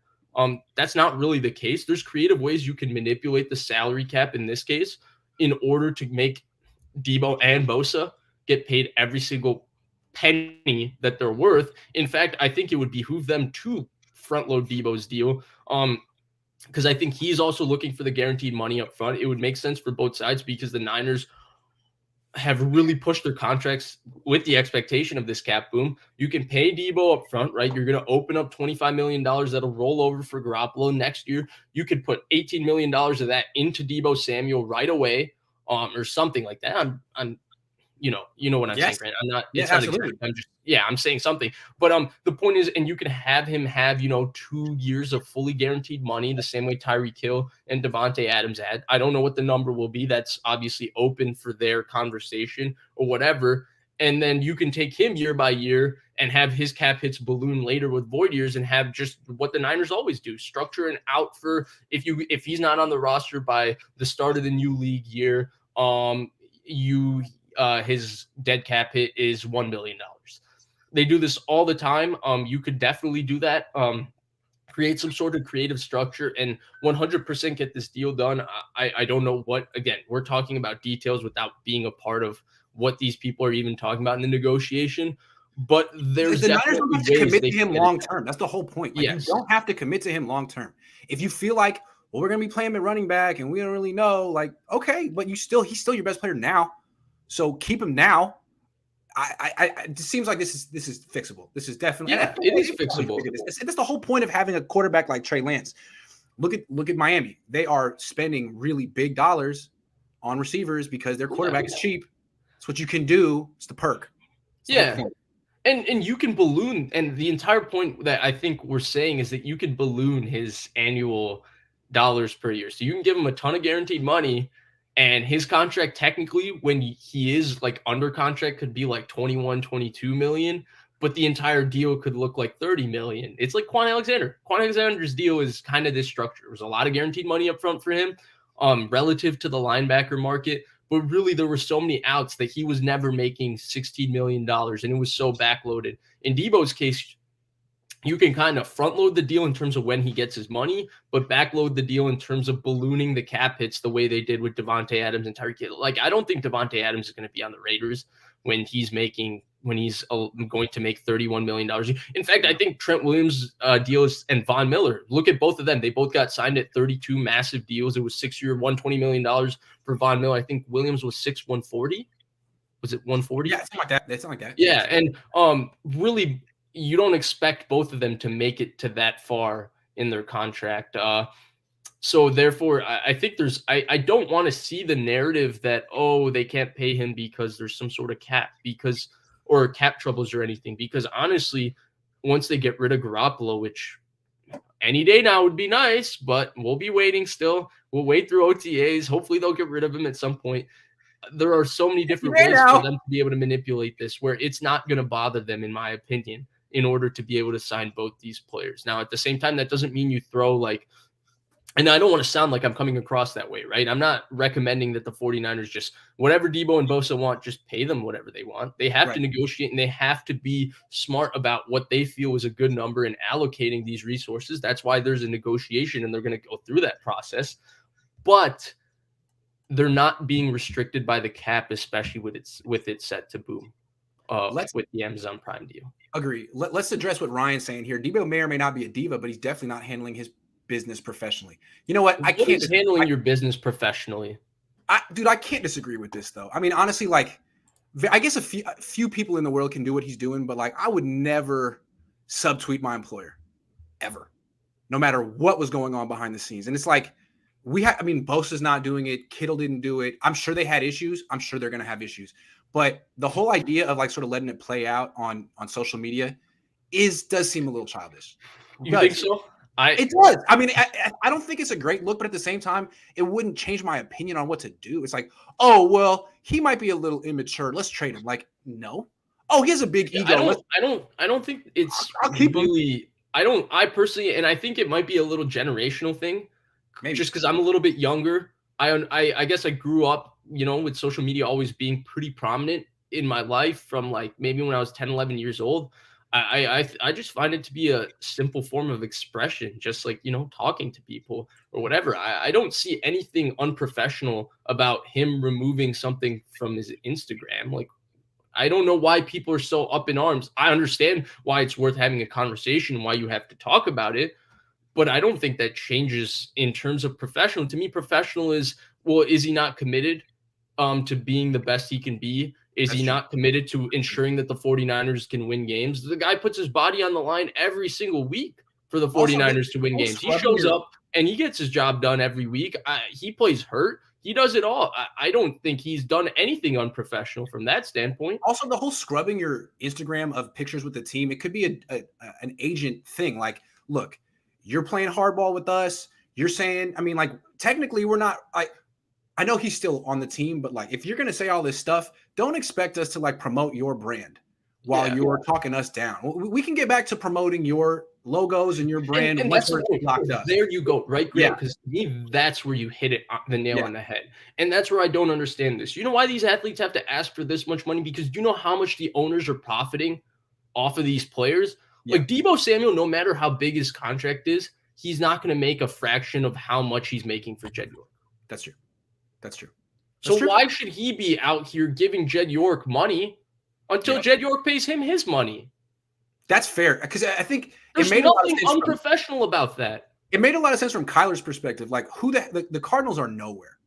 That's not really the case. There's creative ways you can manipulate the salary cap in this case in order to make Deebo and Bosa get paid every single penny that they're worth. In fact, I think it would behoove them to front load Deebo's deal because I think he's also looking for the guaranteed money up front. It would make sense for both sides because the Niners have really pushed their contracts with the expectation of this cap boom. You can pay Deebo up front, right? You're going to open up $25 million that'll roll over for Garoppolo next year. You could put $18 million of that into Deebo Samuel right away, or something like that. I'm you know what I'm saying, right? I'm not, it's not absolutely. exact. I'm saying something, but the point is, and you can have him have, 2 years of fully guaranteed money, the same way Tyreek Hill and Devontae Adams had. I don't know what the number will be. That's obviously open for their conversation or whatever. And then you can take him year by year and have his cap hits balloon later with void years and have just what the Niners always do, structure an out for if he's not on the roster by the start of the new league year, his dead cap hit is $1 million. They do this all the time. You could definitely do that. Create some sort of creative structure and 100% get this deal done. I don't know what, again, we're talking about details without being a part of what these people are even talking about in the negotiation. But there's the Niners don't definitely have to ways commit they to can him get long it done. term. That's the whole point. Like, Yes. you don't have to commit to him long term. If you feel like, well, we're gonna be playing him at running back and we don't really know, like, okay, but he's still your best player now. So keep him now. It seems like this is fixable. This is definitely, it is fixable. That's the whole point of having a quarterback like Trey Lance. Look at Miami. They are spending really big dollars on receivers because their quarterback is cheap. It's what you can do. It's the perk. Yeah. And you can balloon, and the entire point that I think we're saying is that you can balloon his annual dollars per year. So you can give him a ton of guaranteed money, and his contract technically, when he is like under contract, could be like 21, 22 million, but the entire deal could look like 30 million. It's like Quan Alexander. Quan Alexander's deal is kind of this structure. There's a lot of guaranteed money up front for him, relative to the linebacker market. But really, there were so many outs that he was never making $16 million, and it was so backloaded. In Deebo's case, you can kind of front load the deal in terms of when he gets his money, but backload the deal in terms of ballooning the cap hits the way they did with Devontae Adams and Tyreek Hill. Like, I don't think Devontae Adams is going to be on the Raiders when he's going to make $31 million. In fact, I think Trent Williams' deal is, and Von Miller, look at both of them. They both got signed at 32 massive deals. It was 6-year, $120 million for Von Miller. I think Williams was 140. Was it 140? Yeah, something like that. That's something like that. Yeah, and really, you don't expect both of them to make it to that far in their contract. So therefore, I think I don't want to see the narrative that, oh, they can't pay him because there's some sort of cap or cap troubles or anything. Because honestly, once they get rid of Garoppolo, which any day now would be nice, but we'll be waiting still. We'll wait through OTAs. Hopefully they'll get rid of him at some point. There are so many different ways for them to be able to manipulate this where it's not going to bother them, in my opinion, in order to be able to sign both these players. Now, at the same time, that doesn't mean you throw like, and I don't want to sound like I'm coming across that way, right? I'm not recommending that the 49ers just, whatever Deebo and Bosa want, just pay them whatever they want. They have to negotiate, and they have to be smart about what they feel is a good number in allocating these resources. That's why there's a negotiation, and they're going to go through that process. But they're not being restricted by the cap, especially with it set to boom with the Amazon Prime deal. Agree. Let's address what Ryan's saying here. Deebo may or may not be a diva, but he's definitely not handling his business professionally. You know what? Handling your business professionally. I can't disagree with this though. I mean, honestly, like, I guess a few people in the world can do what he's doing, but like, I would never subtweet my employer ever, no matter what was going on behind the scenes. And it's like, Bosa's not doing it. Kittle didn't do it. I'm sure they had issues. I'm sure they're going to have issues. But the whole idea of like sort of letting it play out on social media does seem a little childish. You think so? It does. I mean, I don't think it's a great look, but at the same time, it wouldn't change my opinion on what to do. It's like, oh, well, he might be a little immature. Let's trade him. Like, no. Oh, he has a big ego. I don't think it's I'll keep really. him. I personally, and I think it might be a little generational thing. Maybe. Just because I'm a little bit younger. I guess I grew up, with social media always being pretty prominent in my life from like maybe when I was 10, 11 years old. I just find it to be a simple form of expression, just like, talking to people or whatever. I don't see anything unprofessional about him removing something from his Instagram. Like, I don't know why people are so up in arms. I understand why it's worth having a conversation and why you have to talk about it. But I don't think that changes in terms of professional. To me, professional is he not committed to being the best he can be? Is he not committed to ensuring that the 49ers can win games? The guy puts his body on the line every single week for the 49ers to win games. He shows up and he gets his job done every week. He plays hurt. He does it all. I don't think he's done anything unprofessional from that standpoint. Also, the whole scrubbing your Instagram of pictures with the team, it could be an agent thing. Like, look, you're playing hardball with us. You're saying, I mean, like, technically we're not – I know he's still on the team, but like, if you're going to say all this stuff, don't expect us to like promote your brand while you're talking us down. We can get back to promoting your logos and your brand. And that's locked up. There you go, right, Grant? Because to me, that's where you hit the nail on the head. And that's where I don't understand this. You know why these athletes have to ask for this much money? Because do you know how much the owners are profiting off of these players. Yeah. Like Deebo Samuel, no matter how big his contract is, he's not going to make a fraction of how much he's making for Jed York. That's true. That's true. So why should he be out here giving Jed York money until Jed York pays him his money? That's fair, because I think there's nothing unprofessional about that. It made a lot of sense from Kyler's perspective. Like, the Cardinals are nowhere.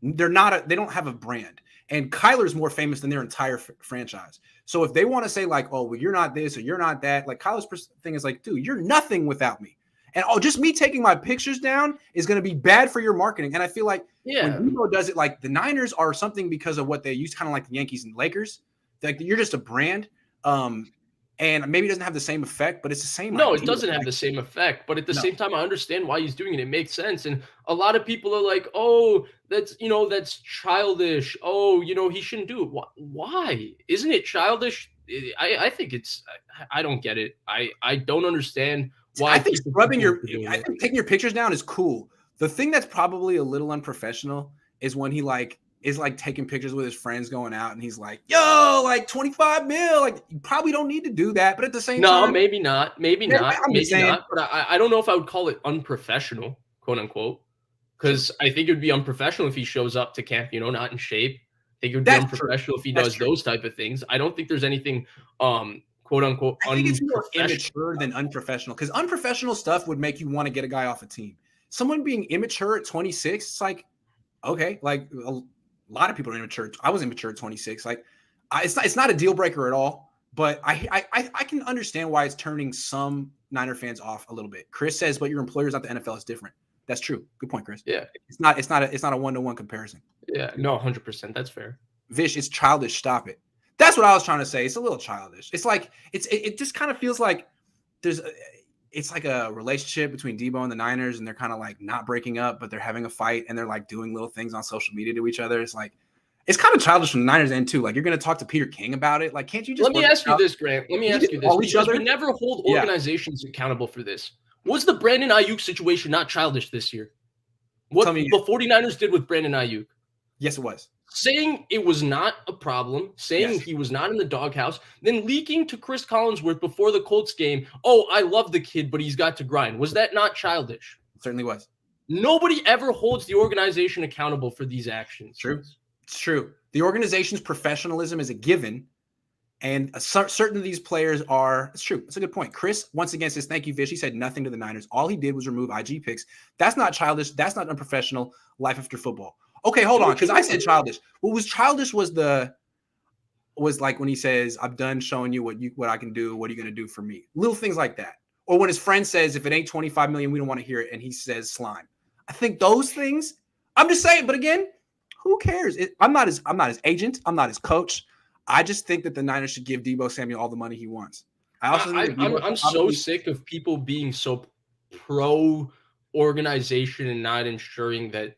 They're not. They don't have a brand, and Kyler's more famous than their entire franchise. So if they want to say like, oh, well, you're not this or you're not that, like Kyler's thing is like, dude, you're nothing without me. And just me taking my pictures down is going to be bad for your marketing. And I feel like when Deebo does it, like the Niners are something because of what they use, kind of like the Yankees and Lakers. Like you're just a brand. And maybe it doesn't have the same effect, but it's the same. No, it doesn't have the same effect. But at the same time, I understand why he's doing it. It makes sense. And a lot of people are like, oh, that's childish. Oh, he shouldn't do it. Why? Isn't it childish? I think I don't get it. I don't understand why. I think taking your pictures down is cool. The thing that's probably a little unprofessional is when he is taking pictures with his friends going out and he's like, yo, like 25 mil. Like, you probably don't need to do that. But at the same time. No, maybe not. Maybe not. But I don't know if I would call it unprofessional, quote unquote. Because I think it would be unprofessional if he shows up to camp, not in shape. I think it would be unprofessional if he does those type of things. I don't think there's anything, quote unquote, I think it's more immature than unprofessional. Because unprofessional stuff would make you want to get a guy off a team. Someone being immature at 26, it's like, okay, like a lot of people are immature. I was immature at 26. Like, it's not a deal breaker at all. But I can understand why it's turning some Niner fans off a little bit. Chris says, "But your employer's not the NFL is different." That's true. Good point, Chris. Yeah, it's not a 1-to-1 comparison. Yeah, no, 100%. That's fair. Vish, it's childish. Stop it. That's what I was trying to say. It's a little childish. It's like it just kind of feels like it's like a relationship between Deebo and the Niners, and they're kind of like not breaking up, but they're having a fight, and they're like doing little things on social media to each other. It's like, it's kind of childish from the Niners end too. Like, you're going to talk to Peter King about it. Like, can't you just let me ask you this, Grant? Let me ask you this, because we never hold organizations accountable for this. Was the Brandon Ayuk situation not childish this year? What the 49ers did with Brandon Ayuk? Yes, it was. Saying it was not a problem, saying he was not in the doghouse, then leaking to Chris Collinsworth before the Colts game, oh, I love the kid, but he's got to grind. Was that not childish? It certainly was. Nobody ever holds the organization accountable for these actions. True. It's true. The organization's professionalism is a given, and certain of these players are – it's true. It's a good point. Chris, once again, says, thank you, Vish. He said nothing to the Niners. All he did was remove IG picks. That's not childish. That's not unprofessional. Life after football. Okay, hold on, because I said childish. What was childish was like when he says, "I'm done showing you what I can do. What are you going to do for me?" Little things like that. Or when his friend says, "If it ain't 25 million, we don't want to hear it," and he says slime. I think those things. I'm just saying, but again, who cares? I'm not his agent. I'm not his coach. I just think that the Niners should give Deebo Samuel all the money he wants. I'm so sick of people being so pro organization and not ensuring that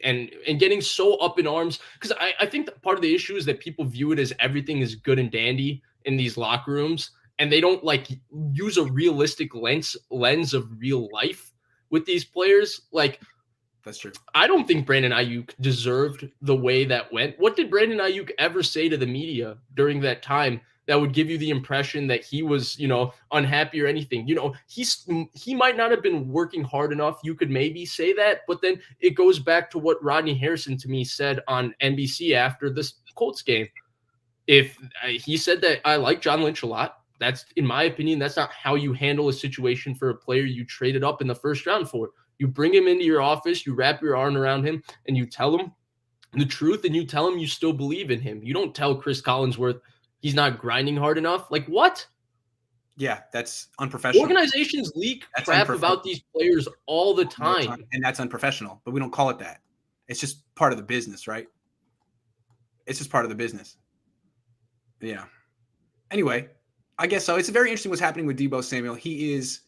and getting so up in arms, because I think that part of the issue is that people view it as everything is good and dandy in these locker rooms, and they don't like use a realistic lens of real life with these players. Like, that's true. I don't think Brandon Ayuk deserved the way that went. What did Brandon Ayuk ever say to the media during that time that would give you the impression that he was, unhappy or anything? He might not have been working hard enough. You could maybe say that, but then it goes back to what Rodney Harrison to me said on NBC after this Colts game. If he said that I like John Lynch a lot, that's, in my opinion, that's not how you handle a situation for a player you traded up in the first round for. You bring him into your office, you wrap your arm around him, and you tell him the truth, and you tell him you still believe in him. You don't tell Chris Collinsworth he's not grinding hard enough. Like, what? Yeah, that's unprofessional. Organizations leak crap about these players all the time. And that's unprofessional, but we don't call it that. It's just part of the business, right? It's just part of the business. Yeah. Anyway, I guess so. It's very interesting what's happening with Deebo Samuel. He is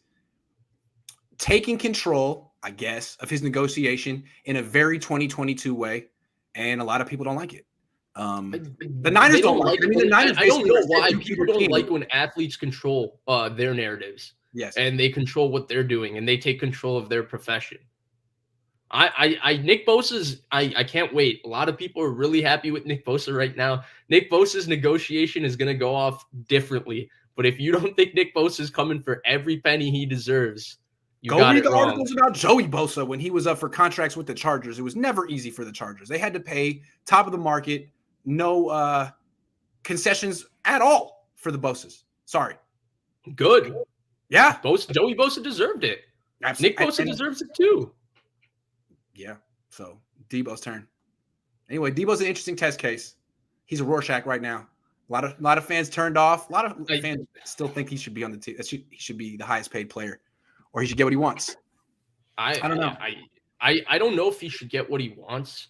taking control, I guess, of his negotiation in a very 2022 way, and a lot of people don't like it. The Niners don't like it. I mean, the Niners. I don't know why people don't like when athletes control their narratives. Yes, and they control what they're doing, and they take control of their profession. Nick Bosa's. I can't wait. A lot of people are really happy with Nick Bosa right now. Nick Bosa's negotiation is going to go off differently, But if you don't think Nick Bosa is coming for every penny he deserves, you go got read it the wrong. articles about Joey Bosa when he was up for contracts with the Chargers. It was never easy for the Chargers. They had to pay top of the market, no concessions at all for the Bosas. Sorry. Good. Yeah. Joey Bosa deserved it. Absolutely. Nick Bosa deserves it too. Yeah. So Deebo's turn. Anyway, Deebo's an interesting test case. He's a Rorschach right now. A lot of fans turned off. A lot of fans still think he should be on the team. He should be the highest paid player, or he should get what he wants. I don't know. I don't know if he should get what he wants.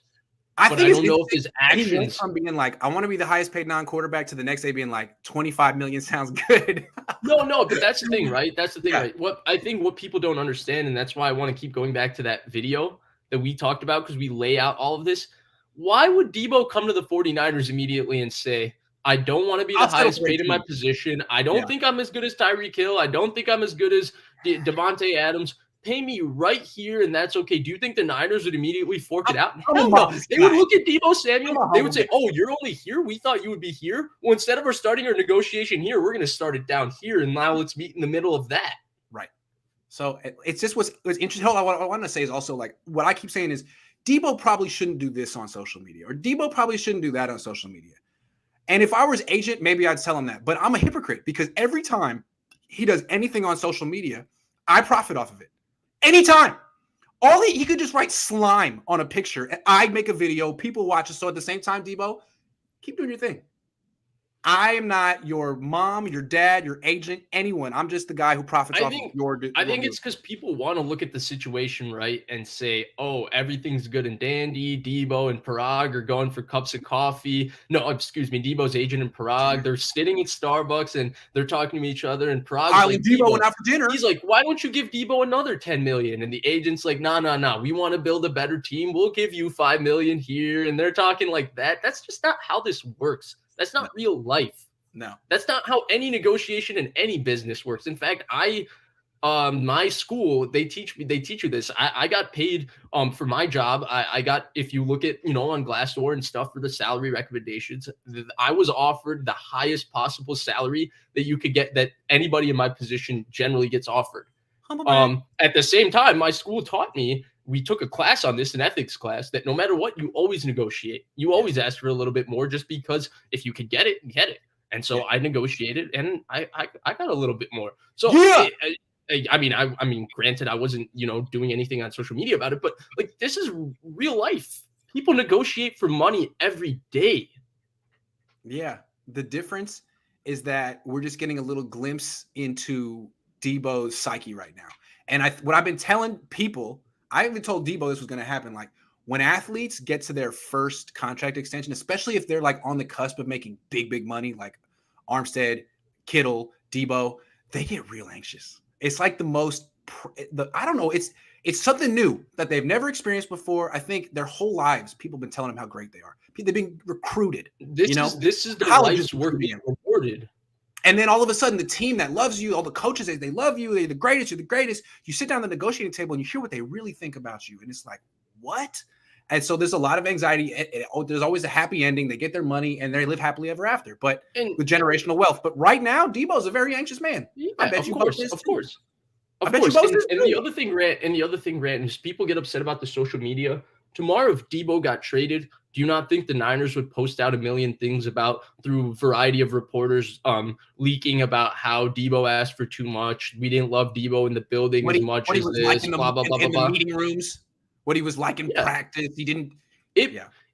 I don't know if his actions. He went from being like, I want to be the highest paid non-quarterback to the next day being like, 25 million sounds good. No, but that's the thing, right? That's the thing, right? What people don't understand, and that's why I want to keep going back to that video that we talked about, because we lay out all of this. Why would Deebo come to the 49ers immediately and say, I don't want to be the highest paid in my position. I don't think I'm as good as Tyreek Hill. I don't think I'm as good as Devontae Adams. Pay me right here, and that's okay. Do you think the Niners would immediately fork it out? Hell no. They would look at Deebo Samuel. They would say, oh, you're only here? We thought you would be here? Well, instead of our starting our negotiation here, we're going to start it down here, and now let's meet in the middle of that. Right. So it's just what's interesting. What I want to say is also, like, what I keep saying is Deebo probably shouldn't do this on social media, or Deebo probably shouldn't do that on social media. And if I was agent, maybe I'd tell him that. But I'm a hypocrite, because every time he does anything on social media, I profit off of it. Anytime. He could just write slime on a picture, and I'd make a video, people watch it. So at the same time, Deebo, keep doing your thing. I am not your mom, your dad, your agent, anyone. I'm just the guy who profits off of your. I think it's because people want to look at the situation, right, and say, oh, everything's good and dandy. Deebo and Parag are going for cups of coffee. No, excuse me, Deebo's agent and Parag, they're sitting at Starbucks and they're talking to each other. And Parag's like, Deebo went out for dinner. He's like, why don't you give Deebo another $10 million? And the agent's like, nah. We want to build a better team. We'll give you $5 million here. And they're talking like that. That's just not how this works. That's not real life. No. That's not how any negotiation in any business works. In fact, my school, they teach you this. I got paid for my job. I got, if you look at, on Glassdoor and stuff for the salary recommendations, I was offered the highest possible salary that you could get, that anybody in my position generally gets offered. At the same time, my school taught me, we took a class on this, an ethics class, that no matter what, you always negotiate. You always ask for a little bit more, just because if you could get it, get it. And so I negotiated, and I got a little bit more. So I mean, granted, I wasn't, doing anything on social media about it, but like, this is real life. People negotiate for money every day. Yeah. The difference is that we're just getting a little glimpse into Deebo's psyche right now. And what I've been telling people, I even told Deebo this was going to happen. Like, when athletes get to their first contract extension, especially if they're like on the cusp of making big money, like Armstead, Kittle, Deebo, they get real anxious. It's like I don't know. It's something new that they've never experienced before. I think their whole lives, people have been telling them how great they are. They've been recruited. This is their life's work being rewarded. And then all of a sudden, the team that loves you, all the coaches, they love you. They're the greatest. You're the greatest. You sit down at the negotiating table and you hear what they really think about you. And it's like, what? And so there's a lot of anxiety. There's always a happy ending. They get their money and they live happily ever after, but with generational wealth. But right now, Deebo's a very anxious man. Yeah, I bet of you course. both Of course. And the other thing, Grant, is people get upset about the social media. Tomorrow, if Deebo got traded, do you not think the Niners would post out a million things through a variety of reporters leaking about how Deebo asked for too much? We didn't love Deebo in the building as much as this, blah, blah, blah, in blah. the meeting rooms, what he was like in practice. He didn't. He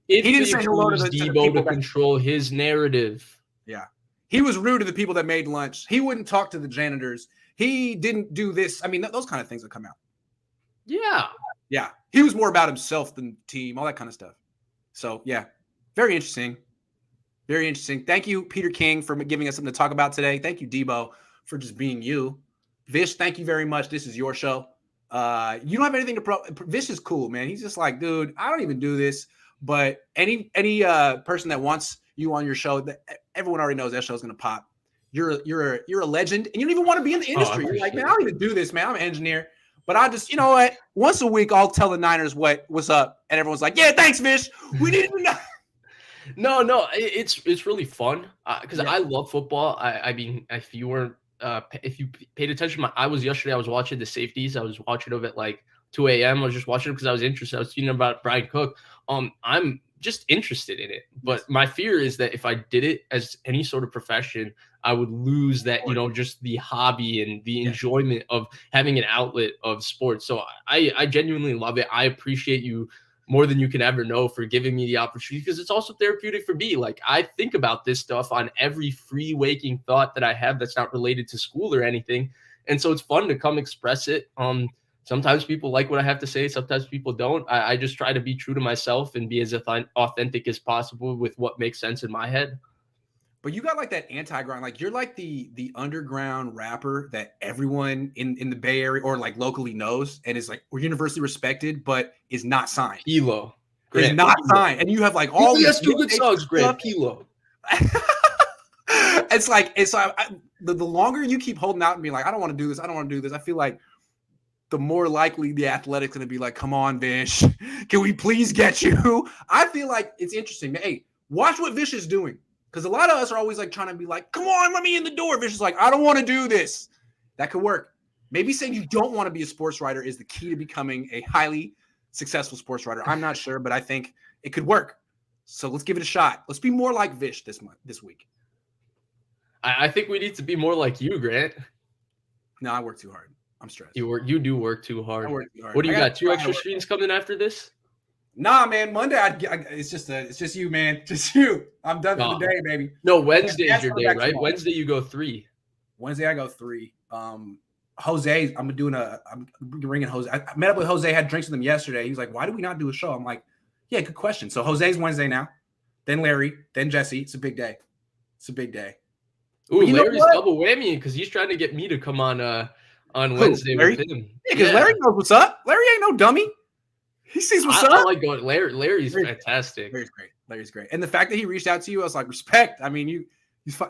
didn't say hello to Deebo to control his narrative. Yeah. He was rude to the people that made lunch. He wouldn't talk to the janitors. He didn't do this. I mean, those kind of things would come out. Yeah. Yeah. He was more about himself than the team, all that kind of stuff. So, yeah, very interesting. Very interesting. Thank you, Peter King, for giving us something to talk about today. Thank you, Deebo, for just being you. Vish, thank you very much. This is your show. You don't have anything to Vish is cool, man. He's just like, dude, I don't even do this. But any person that wants you on your show, everyone already knows that show's going to pop. You're a legend, and you don't even want to be in the industry. You're like, man, I don't even do this, man. I'm an engineer. But I just, you know what? Once a week, I'll tell the Niners what's up. And everyone's like, yeah, thanks, Vish. We didn't know. No, it's really fun because Yeah. I love football. I mean, if you paid attention, I was yesterday. I was watching the safeties. I was watching them at like 2 a.m. I was just watching it because I was interested. I was reading about Brian Cook. I'm just interested in it, but my fear is that if I did it as any sort of profession, I would lose that, just the hobby and the enjoyment of having an outlet of sports. So I genuinely love it. I appreciate you more than you can ever know for giving me the opportunity, because it's also therapeutic for me. Like, I think about this stuff on every free waking thought that I have that's not related to school or anything. And so it's fun to come express it. Sometimes people like what I have to say. Sometimes people don't. I just try to be true to myself and be as authentic as possible with what makes sense in my head. But you got like that anti-grind, like you're like the underground rapper that everyone in the Bay Area or like locally knows and is like, we're universally respected, but is not signed. Pilo. Is not signed. And you have like all he these has 2 good songs, Grant. Pilo. It's like the longer you keep holding out and being like, I don't want to do this, I feel like the more likely the Athletic's going to be like, come on, Vish, can we please get you? I feel like it's interesting. Hey, watch what Vish is doing. Because a lot of us are always like trying to be like, come on, let me in the door. Vish is like, I don't want to do this. That could work. Maybe saying you don't want to be a sports writer is the key to becoming a highly successful sports writer. I'm not sure, but I think it could work. So let's give it a shot. Let's be more like Vish this week. I think we need to be more like you, Grant. No, I work too hard. I'm stressed. You do work too hard. I work too hard. What do you got? 2 extra streams coming after this? Nah, man. Monday, it's just you, man. Just you. I'm done for the day, baby. No, Wednesday is your day, right? Tomorrow. Wednesday you go 3. Wednesday I go 3. Jose, I'm ringing Jose. I met up with Jose, had drinks with him yesterday. He was like, why do we not do a show? I'm like, yeah, good question. So Jose's Wednesday now, then Larry, then Jesse. It's a big day. Ooh, Larry's double whammy because he's trying to get me to come on Wednesday with him. Yeah, because Larry knows what's up. Larry ain't no dummy. He sees what's up. I like going. Larry's fantastic. Larry's great. And the fact that he reached out to you, I was like, respect. I mean, you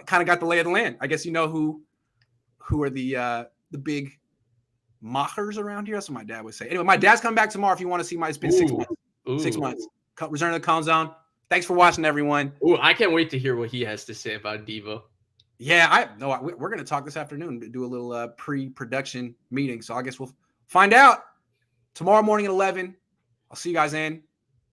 kind of got the lay of the land. I guess you know who are the big mockers around here. That's what my dad would say. Anyway, my dad's coming back tomorrow if you want to see my. It's been 6 months. 6 months. Return to the Cohn Zone. Thanks for watching, everyone. Ooh, I can't wait to hear what he has to say about Deebo. Yeah, we're going to talk this afternoon, do a little pre-production meeting. So I guess we'll find out tomorrow morning at 11. I'll see you guys in.